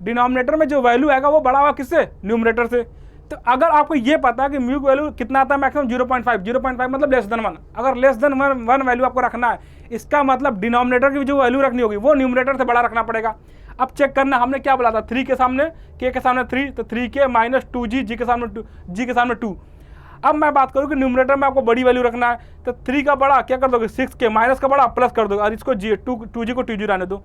डिनोमिनेटर में जो वैल्यू आएगा वो बड़ा होगा किससे, न्यूमरेटर से। तो अगर आपको ये पता है कि म्यू की वैल्यू कितना आता है मैक्सिमम 0.5 मतलब <1। अगर <1 वैल्यू आपको रखना है, इसका मतलब डिनोमिनेटर की जो वैल्यू रखनी होगी वो न्यूमरेटर से बड़ा रखना पड़ेगा। अब चेक करना, हमने क्या बोला था, 3 के सामने K के सामने 3, तो 3k - 2g, G के सामने 2। अब मैं बात करूँ कि न्यूमरेटर में आपको बड़ी वैल्यू रखना है, तो 3 का बड़ा क्या कर दोगे, 6k, माइनस का बड़ा प्लस कर दोगे, और इसको 2g को 2g रहने दो।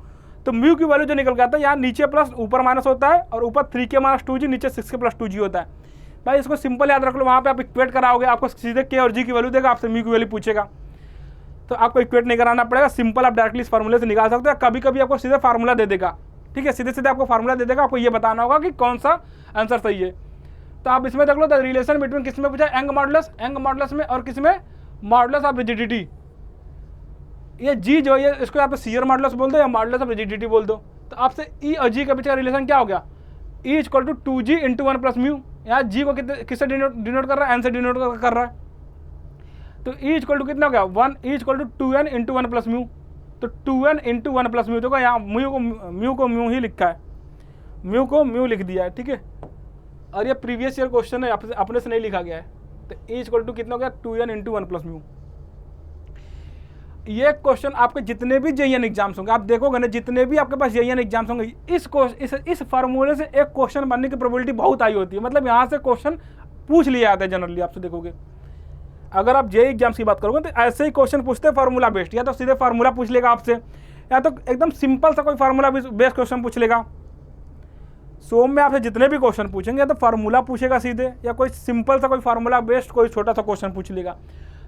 तो म्यू की वैल्यू जो निकल के आता है, यहाँ नीचे प्लस ऊपर माइनस होता है, और ऊपर 3k - 2g, नीचे 6k + 2g होता है। भाई इसको सिंपल याद रख लो, वहाँ पे आप इक्वेट कराओगे, आपको सीधे k और g की वैल्यू देगा, आपसे म्यू की वैल्यू पूछेगा, तो आपको इक्वेट नहीं कराना पड़ेगा, सिंपल आप डायरेक्टली इस फार्मूले से निकाल सकते हो। कभी कभी आपको सीधे फार्मूला दे देगा, ठीक है, सीधे आपको फार्मूला दे देगा, आपको ये बताना होगा कि कौन सा आंसर सही है। तो आप इसमें देख लो, द रिलेशन बिटवीन किसमें पूछा, एंग मॉडुलस में, और किसमें, मॉडुलस ऑफ रिजिडिटी। ये जी जो है इसको आप सीयर मॉडुलस बोल दो या मॉडुलस ऑफ रिजिडिटी बोल दो। तो आपसे ई और जी के बीच का रिलेशन क्या हो गया, E equal to 2g into 1 plus mu. यहाँ जी को किससे डिनोट कर रहा है, एन से डिनोट कर रहा है। तो ई इक्वल टू कितना हो गया 1, E equal to 2n into 1 plus mu. तो 2n इंटू 1 प्लस म्यू, देखो यहाँ म्यू को म्यू ही लिखा है, म्यू को म्यू लिख दिया है, ठीक है। और ये प्रीवियस ईयर क्वेश्चन है, अपने से नहीं लिखा गया है। तो ई इक्वल टू कितना हो गया 2n इंटू 1 प्लस म्यू। ये क्वेश्चन आपके जितने भी जेईएन एग्जाम्स होंगे, आप देखोगे ना, जितने भी आपके पास जेईएन एग्जाम्स होंगे, इस फार्मूले से एक क्वेश्चन बनने की प्रोबेबिलिटी बहुत हाई होती है। मतलब यहाँ से क्वेश्चन पूछ लिया जाता है जनरली, आपसे देखोगे। अगर आप जेईई एग्जाम्स की बात करोगे तो ऐसे ही क्वेश्चन पूछते हैं फार्मूला बेस्ड, या तो सीधे फार्मूला पूछ लेगा आपसे, या तो एकदम सिंपल सा कोई फार्मूला बेस्ड क्वेश्चन पूछ लेगा। सोम में आपसे जितने भी क्वेश्चन पूछेंगे, या तो फार्मूला पूछेगा सीधे, या कोई सिंपल सा कोई फार्मूला बेस्ड कोई छोटा सा क्वेश्चन पूछ लेगा।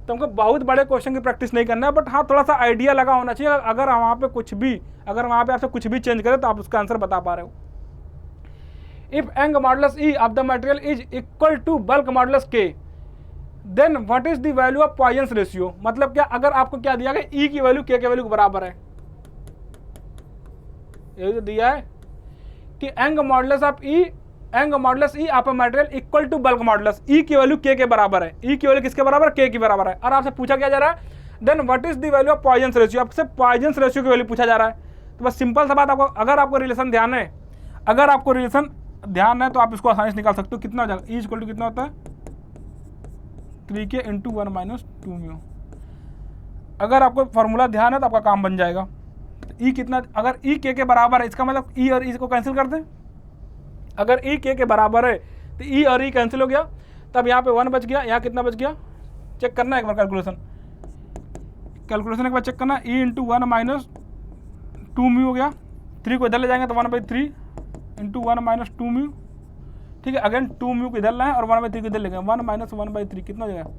तो हमको बहुत बड़े क्वेश्चन की प्रैक्टिस नहीं करना है, बट हाँ थोड़ा सा आइडिया लगा होना चाहिए। अगर वहाँ पे आपसे कुछ भी चेंज करें तो आप उसका आंसर बता पा रहे हो। If young modulus E of the material is equal to bulk modulus K, then what is the value of Poisson ratio. मतलब क्या, अगर आपको क्या दिया गया, ई की वैल्यू के वैल्यू के बराबर है, ये जो दिया है कि young modulus of E of a material equal to bulk modulus, E की वैल्यू के बराबर है। ई की वैल्यू किसके बराबर है, के की बराबर है। और आपसे पूछा क्या जा रहा है, then what is the value of Poisson ratio, आपसे पॉइजन रेशियो की वैल्यू पूछा जा रहा है। तो बस सिंपल सा बात, आपको अगर आपको रिलेशन ध्यान है, तो आप इसको आसानी से निकाल सकते हो। कितना हो जाएगा, ई इक्वल टू कितना होता है 3k इंटू 1 माइनस 2 म्यू। अगर आपको फार्मूला ध्यान है तो आपका काम बन जाएगा। तो ई कितना, अगर ई के बराबर है, इसका मतलब ई और ई को कैंसिल कर दें। अगर ई के बराबर है तो ई और ई कैंसिल हो गया, तब यहाँ पे 1 बच गया, यहाँ कितना बच गया, चेक करना है एक बार कैलकुलेशन एक बार चेक करना। ई इंटू 1 माइनस 2 म्यू हो गया, 3 को इधर ले जाएंगे तो 1/3 इंटू 1 माइनस 2 म्यू, ठीक है। अगेन 2 म्यू को इधर लाएं और 1/3 को इधर ले गए, 1 माइनस 1/3 कितना हो जाएगा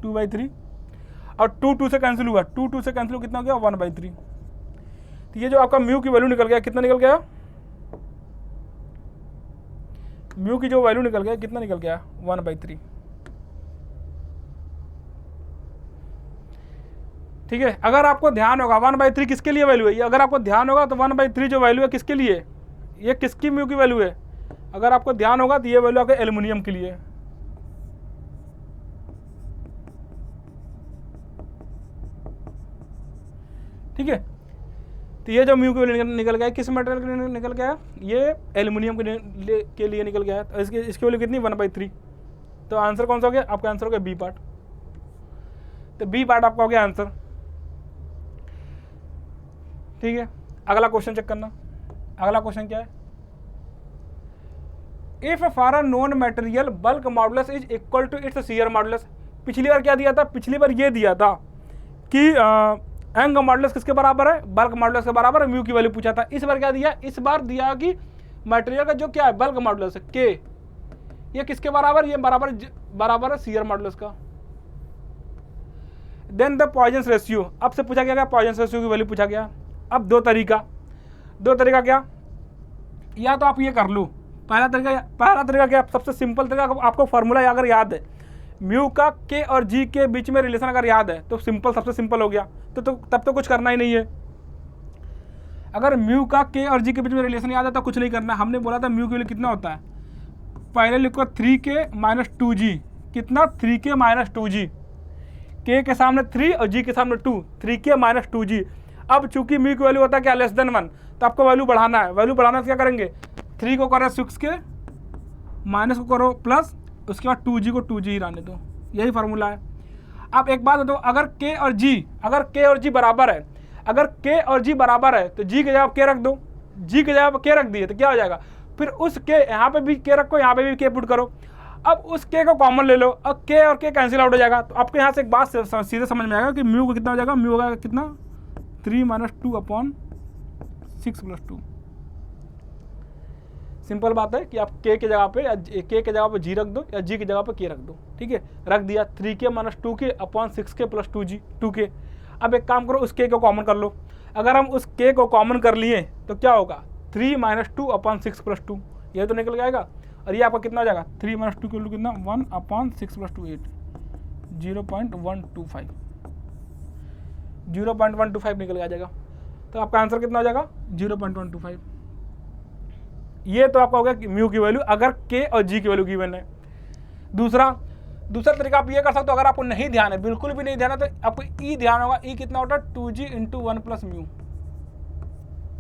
2/3। और 2 से कैंसिल हुआ, 2 से कैंसिल कितना हो गया 1/3। तो ये जो आपका म्यू की वैल्यू निकल गया, कितना निकल गया, म्यू की जो वैल्यू निकल गया कितना निकल गया 1/3, ठीक है। अगर आपको ध्यान होगा 1/3 किसके लिए वैल्यू है, ये अगर आपको ध्यान होगा तो 1/3 जो वैल्यू है किसके लिए, ये किसकी म्यू की वैल्यू है, अगर आपको ध्यान होगा तो ये वैल्यू आपके एल्युमिनियम के लिए है, ठीक है। तो ये जो म्यू की वैल्यू निकल गया किस मटेरियल के लिए निकल गया, ये एल्युमिनियम के लिए निकल गया। तो इसकी वैल्यू कितनी 1/3। तो आंसर कौन सा हो गया, आपका आंसर हो गया बी पार्ट। तो बी पार्ट आपका हो गया आंसर, ठीक है। अगला क्वेश्चन चेक करना, अगला क्वेश्चन क्या है, if for a known material bulk modulus is equal to its shear modulus. पिछली बार क्या दिया था, पिछली बार ये दिया था कि यंग मॉडुलस किसके बराबर है, बल्क मॉडुलस के बराबर है, म्यू की वैल्यू पूछा था। इस बार क्या दिया, इस बार दिया कि मटेरियल का जो क्या है बल्क मॉडुलस है के, ये किसके बराबर, ये बराबर है शियर मॉडुलस का। देन द पॉइजन रेशियो, अब से पूछा गया पॉइजन रेशियो की वैल्यू पूछा गया। अब दो तरीका क्या, या तो आप ये कर लो, पहला तरीका क्या, सबसे सिंपल तरीका, आपको फार्मूला अगर याद है, म्यू का के और जी के बीच में रिलेशन अगर याद है तो सबसे सिंपल हो गया। तो तब तो कुछ करना ही नहीं है। अगर म्यू का के और जी के बीच में रिलेशन याद है तो कुछ नहीं करना। हमने बोला था म्यू के लिए कितना होता है, पहले लिखो 3k माइनस 2g, कितना 3k माइनस 2g, के सामने 3 और जी के सामने 2, 3k माइनस 2g। अब चूंकि म्यू की वैल्यू होता है क्या लेस देन 1, तो आपको वैल्यू बढ़ाना है। वैल्यू बढ़ाना क्या करेंगे, 3 को करो 6k, माइनस को करो प्लस, उसके बाद 2g को 2g ही रहने दो, यही फार्मूला है। अब एक बात बताओ, अगर k और g बराबर है, अगर k और g बराबर है तो g की जगह k रख दो, g की जगह k रख दिए तो क्या हो जाएगा, फिर उस k यहाँ पे भी k रखो, यहाँ पे भी k पुट करो। अब उस k को कॉमन ले लो, अब k और k कैंसिल आउट हो जाएगा। तो आपको यहाँ से एक बात सीधे समझ में आएगा कि म्यू को कितना हो जाएगा, म्यू होगा कितना 3 माइनस 2/6 प्लस 2। सिंपल बात है कि आप k की जगह पे या k की जगह पे g रख दो या g की जगह पे k रख दो, ठीक है। रख दिया 3k minus 2k/6k plus 2k। अब एक काम करो, उस k को कॉमन कर लो। अगर हम उस k को कॉमन कर लिए तो क्या होगा, 3 माइनस 2/6 प्लस 2, ये तो निकल जाएगा। और ये आपका कितना हो जाएगा, 3 माइनस 2 की वैल्यू कितना 1/6 प्लस 2 8, 0.125। 0.125 निकल के आ जाएगा। तो आपका आंसर कितना हो जाएगा 0.125। ये तो आपका हो गया कि म्यू की वैल्यू अगर के और जी की वैल्यू गिवन है। दूसरा तरीका आप ये कर सकते हो, अगर आपको नहीं ध्यान है, बिल्कुल भी नहीं ध्यान है, तो आपको ई ध्यान होगा। ई कितना होता है 2g इंटू 1 प्लस म्यू,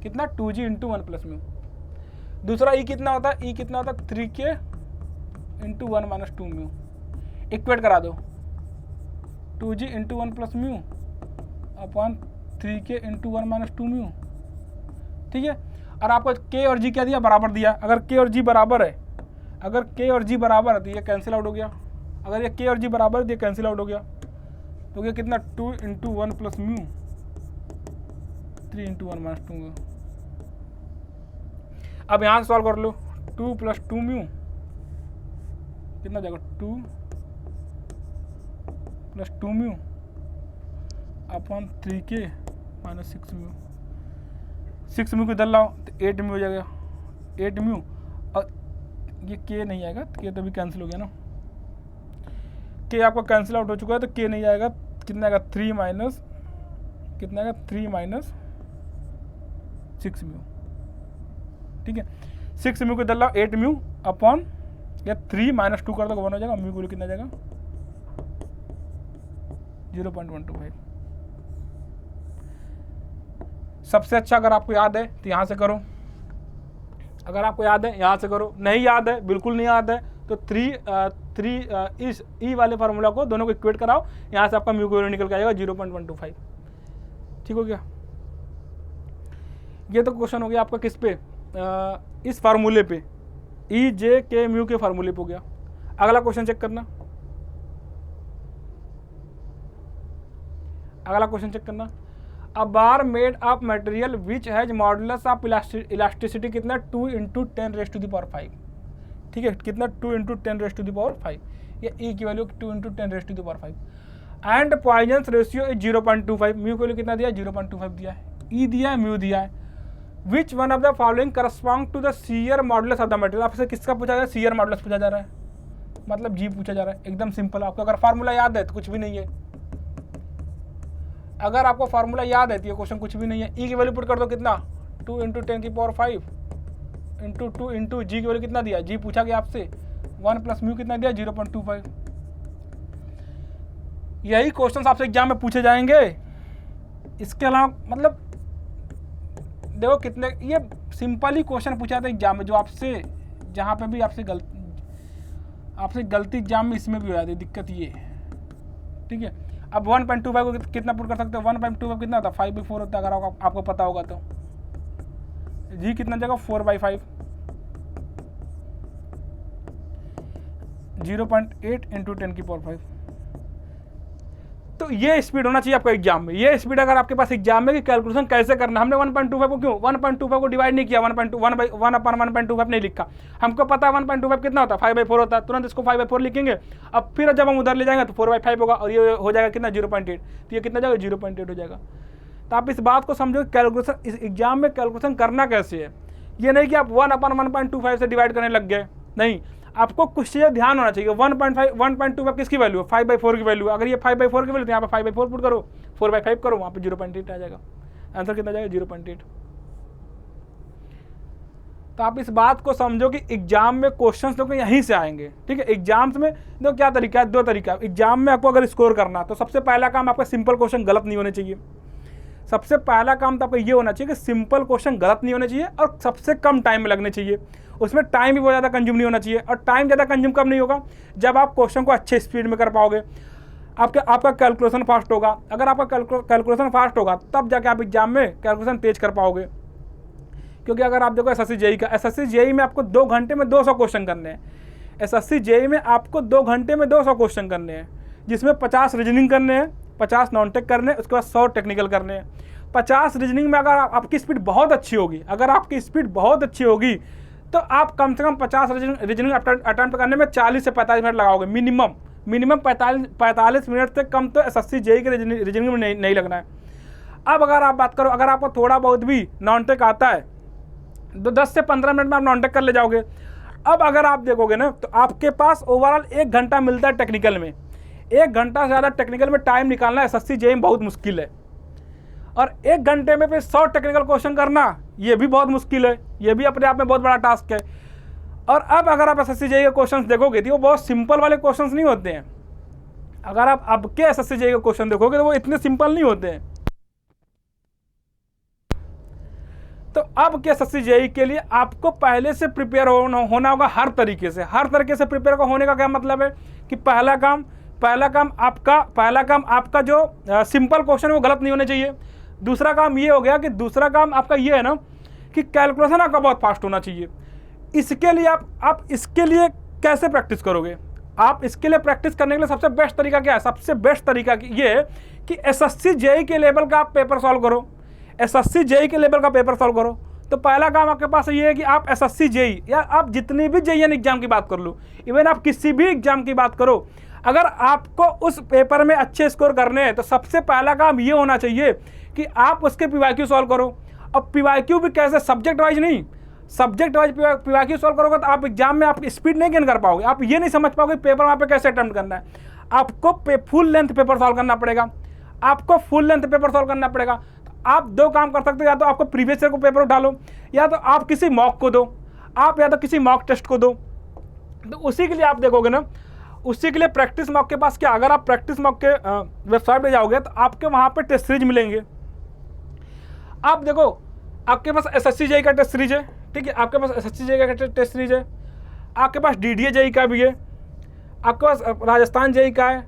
कितना 2g इंटू 1 प्लस म्यू। दूसरा ई कितना होता है, ई कितना होता है 3k into 1 minus 2 mu. Equate करा दो 2g into 1 plus mu upon 3k into 1 minus 2 mu. ठीक है, और आपको k और g क्या दिया, बराबर दिया। अगर k और g बराबर है, अगर k और g बराबर है तो ये कैंसिल आउट हो गया। अगर ये k और g बराबर है तो ये कैंसिल आउट हो गया। तो ये कितना 2 into 1 plus mu 3 into 1 minus 2 mu. अब यहाँ से सॉल्व कर लो, 2 प्लस 2 म्यू कितना जाएगा 2 plus 2 mu upon 3k minus 6 mu. 6 mu को इधर लाओ तो 8 म्यू हो जाएगा, 8 म्यू। और ये k नहीं आएगा, k तो भी कैंसिल हो गया ना, k आपका कैंसिल आउट हो चुका है, तो k नहीं आएगा। कितना आएगा 3 माइनस कितना आएगा 3 माइनस 6 म्यू। ठीक है, 6 म्यू को इधर लाओ 8 म्यू अपॉन या 3 माइनस 2 कर दो 1 हो जाएगा। म्यू को कितना जाएगा 0.125। सबसे अच्छा अगर आपको याद है तो यहाँ से करो, अगर आपको याद है यहाँ से करो, नहीं याद है, बिल्कुल नहीं याद है तो 3 इस ई वाले फार्मूला को दोनों को इक्वेट कराओ, यहाँ से आपका म्यू को निकल के आएगा 0.125। ठीक हो गया। ये तो क्वेश्चन हो गया आपका किस पे, इस फार्मूले पे, ई जे के म्यू के फार्मूले पे हो गया। अगला क्वेश्चन चेक करना, अगला क्वेश्चन चेक करना। A bar made of material which has modulus of elasticity कितना 2 into 10 raise to the power 5। ठीक है, कितना 2 into 10 raise to the power 5, या ई की value 2 into 10 raise to the power 5। And Poisson's ratio is 0.25। Mu की value कितना दिया 0.25 दिया है, ई दिया है, म्यू दिया है। Which one of the following correspond to the shear modulus of the material. आपसे किसका पूछा जा रहा है, शियर मॉडुलस पूछा जा रहा है, मतलब जी पूछा जा रहा है। एकदम सिंपल, आपको अगर फार्मूला याद है तो कुछ भी नहीं है, अगर आपको फार्मूला याद है तो ये क्वेश्चन कुछ भी नहीं है। ई की वैल्यू पुट कर दो कितना 2 इंटू 10 की पावर 5 इंटू 2 इंटू जी की वैल्यू कितना दिया, जी पूछा गया आपसे 1 प्लस म्यू कितना दिया 0.25। यही क्वेश्चन आपसे एग्जाम में पूछे जाएंगे। इसके अलावा मतलब देखो कितने ये सिंपल ही क्वेश्चन पूछा था एग्जाम में, जो आपसे जहाँ पे भी आपसे गलती एग्जाम में इसमें भी हो जाती है, दिक्कत ये है। ठीक है, अब 1.25 को कितना पुट कर सकते हो, 1.25 कितना होता है 5/4 होता है, अगर आपको पता होगा तो। जी कितना जगह 4/5, 0.8 इंटू 10 की पावर 5। तो ये स्पीड होना चाहिए आपका एग्जाम में। ये स्पीड अगर आपके पास एग्जाम में कि कैलकुलेशन कैसे करना, हमने 1.25 को क्यों 1.25 को डिवाइड नहीं किया, 1/1 नहीं लिखा। हमको पता है 1.25 कितना होता है 5/4 होता है, तुरंत इसको 5/4 लिखेंगे। अब फिर जब हम उधर ले जाएंगे तो 4/5 होगा, और ये हो जाएगा कितना 0.8, तो ये कितना जाएगा 0.8 हो जाएगा। तो आप इस बात को समझो कैलकुलेशन इस एग्जाम में कैलकुलेशन करना कैसे है। ये नहीं कि आप 1/1.25 से डिवाइड करने लग गए, नहीं, आपको कुछ चीज़ें ध्यान होना चाहिए। 1.25 किसकी वैल्यू है 5/4 की वैल्यू। अगर ये 5/4 की वैल्यू तो यहाँ पे 5/4 पुट करो, 4/5 करो, वहाँ पे 0.8 आ जाएगा। आंसर कितना जाएगा 0.8। तो आप इस बात को समझो कि एग्जाम में क्वेश्चंस तो यहीं से आएंगे। ठीक है, एग्जाम्स में देखो क्या तरीका है, 2 तरीका। एग्जाम में आपको अगर स्कोर करना तो सबसे पहला काम आपका सिंपल क्वेश्चन गलत नहीं होने चाहिए। सबसे पहला काम तो आपका ये होना चाहिए कि सिंपल क्वेश्चन गलत नहीं होने चाहिए और सबसे कम टाइम में लगने चाहिए। उसमें टाइम भी बहुत ज़्यादा कंज्यूम नहीं होना चाहिए। और टाइम ज़्यादा कंज्यूम कब नहीं होगा, जब आप क्वेश्चन को अच्छे स्पीड में कर पाओगे, आपका कैलकुलेशन फास्ट होगा। अगर आपका कैलकुलेशन फास्ट होगा तब जाके आप एग्जाम में कैलकुलेशन तेज कर पाओगे। क्योंकि अगर आप देखो एसएससी जेईई का, एसएससी जेईई में आपको 2 घंटे में 200 क्वेश्चन करने हैं। एसएससी जेईई में आपको 2 घंटे में 200 क्वेश्चन करने हैं, जिसमें 50 रीजनिंग करने हैं, 50 नॉन टेक करने हैं, उसके बाद 100 टेक्निकल करने हैं। 50 रीजनिंग में अगर आपकी स्पीड बहुत अच्छी होगी, अगर आपकी स्पीड बहुत अच्छी होगी तो आप कम से कम 50 रीजनिंग अटेम्प्ट करने में 40 से 45 मिनट लगाओगे मिनिमम 45 मिनट से कम तो एसएससी जेईई के रीजनिंग में नहीं लगना है। अब अगर आप बात करो, अगर आपको थोड़ा बहुत भी नॉन टेक आता है तो 10 से 15 मिनट में आप नॉन टेक कर ले जाओगे। अब अगर आप देखोगे ना तो आपके पास ओवरऑल 1 घंटा मिलता है टेक्निकल में। 1 घंटा से ज़्यादा टेक्निकल में टाइम निकालना एसएससी जेईई में बहुत मुश्किल है। और 1 घंटे में फिर 100 टेक्निकल क्वेश्चन करना ये भी बहुत मुश्किल है, ये भी अपने आप में बहुत बड़ा टास्क है। और अब अगर आप एसएससी जेईई के क्वेश्चंस देखोगे तो वो बहुत सिंपल वाले क्वेश्चंस नहीं होते हैं। अगर आप अब के एसएससी जेईई के क्वेश्चन देखोगे तो वो इतने सिंपल नहीं होते हैं। तो अब के एसएससी जेईई के लिए आपको पहले से प्रिपेयर होना होगा हर तरीके से। हर तरीके से प्रिपेयर होने का क्या मतलब है कि पहला काम आपका जो सिंपल क्वेश्चन है वो गलत नहीं होने चाहिए। दूसरा काम ये हो गया कि दूसरा काम आपका ये है ना कि कैलकुलेशन आपका बहुत फास्ट होना चाहिए। इसके लिए आप इसके लिए कैसे प्रैक्टिस करोगे? आप इसके लिए प्रैक्टिस करने के लिए सबसे बेस्ट तरीका क्या है? सबसे बेस्ट तरीका ये है कि एसएससी जेईई के लेवल का आप पेपर सॉल्व करो। एसएससी जेईई के लेवल का पेपर सॉल्व करो। तो पहला काम आपके पास ये है कि आप एसएससी जेईई या आप जितनी भी जेईई एग्जाम की बात कर लो, इवन आप किसी भी एग्जाम की बात करो, अगर आपको उस पेपर में अच्छे स्कोर करने हैं तो सबसे पहला काम ये होना चाहिए कि आप उसके पीवाईक्यू सॉल्व करो। अब पीवाईक्यू भी कैसे? सब्जेक्ट वाइज नहीं, सब्जेक्ट वाइज पीवाईक्यू सॉल्व करोगे तो आप एग्जाम में आप स्पीड नहीं गेन कर पाओगे। आप ये नहीं समझ पाओगे पेपर वहाँ पे कैसे अटेम्प्ट करना है। आपको फुल लेंथ पेपर सॉल्व करना पड़ेगा, आपको फुल लेंथ पेपर सॉल्व करना पड़ेगा। तो आप दो काम कर सकते हो, या तो आपको प्रीवियस ईयर को पेपर उठा लो, या तो आप किसी मॉक को दो, आप या तो किसी मॉक टेस्ट को दो। तो उसी के लिए आप देखोगे ना, उसी के लिए प्रैक्टिस मॉक के पास क्या, अगर आप प्रैक्टिस मॉक के वेबसाइट पे जाओगे तो आपके वहाँ पे टेस्ट सीरीज मिलेंगे। आप देखो आपके पास एसएससी जेईई का टेस्ट सीरीज है, ठीक है, आपके पास एसएससी जेईई का टेस्ट सीरीज है, आपके पास डीडीए जेईई का भी है, आपके पास राजस्थान जेईई का है,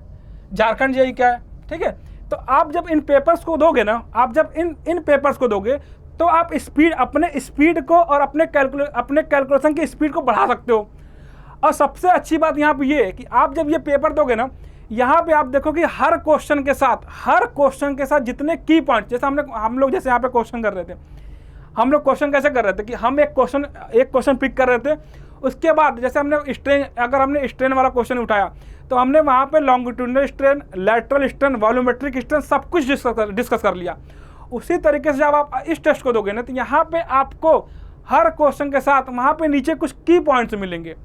झारखंड जेईई का है, ठीक है। तो आप जब इन पेपर्स को दोगे ना, आप जब इन पेपर्स को दोगे तो आप अपने स्पीड को और अपने कैलकुलेशन की स्पीड को बढ़ा सकते हो। और सबसे अच्छी बात यहाँ पे ये है कि आप जब ये पेपर दोगे ना, यहाँ पे आप देखो कि हर क्वेश्चन के साथ जितने की पॉइंट, जैसे हम लोग जैसे यहाँ पे क्वेश्चन कर रहे थे, हम लोग क्वेश्चन कैसे कर रहे थे कि हम एक क्वेश्चन पिक कर रहे थे, उसके बाद जैसे अगर हमने स्ट्रेन वाला क्वेश्चन उठाया तो हमने वहाँ पे longitudinal strain, lateral strain, volumetric strain सब कुछ डिस्कस कर लिया। उसी तरीके से जब आप इस टेस्ट को दोगे ना तो यहाँ पे आपको हर क्वेश्चन के साथ वहाँ पे नीचे कुछ की पॉइंट्स मिलेंगे,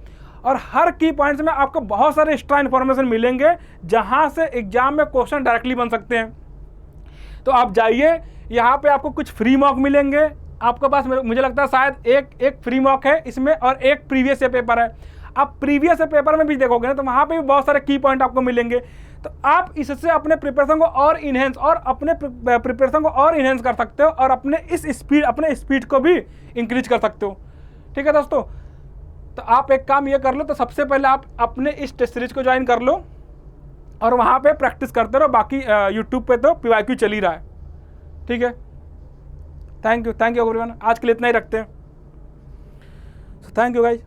और हर की पॉइंट्स में आपको बहुत सारे एक्स्ट्रा इन्फॉर्मेशन मिलेंगे जहाँ से एग्जाम में क्वेश्चन डायरेक्टली बन सकते हैं। तो आप जाइए, यहाँ पे आपको कुछ फ्री मॉक मिलेंगे आपके पास, मुझे लगता है शायद एक फ्री मॉक है इसमें और एक प्रीवियस ईयर पेपर है। आप प्रीवियस ईयर पेपर में भी देखोगे ना तो वहाँ पे भी बहुत सारे की पॉइंट आपको मिलेंगे। तो आप इससे अपने प्रिपरेशन को और इन्हेंस कर सकते हो और अपने स्पीड को भी इंक्रीज कर सकते हो। ठीक है दोस्तों, तो आप एक काम ये कर लो, तो सबसे पहले आप अपने इस टेस्ट सीरीज को ज्वाइन कर लो और वहाँ पे प्रैक्टिस करते रहो। बाकी यूट्यूब पे तो पीवाईक्यू चल ही रहा है। ठीक है, थैंक यू एवरीवन। आज के लिए इतना ही रखते हैं। Thank you guys.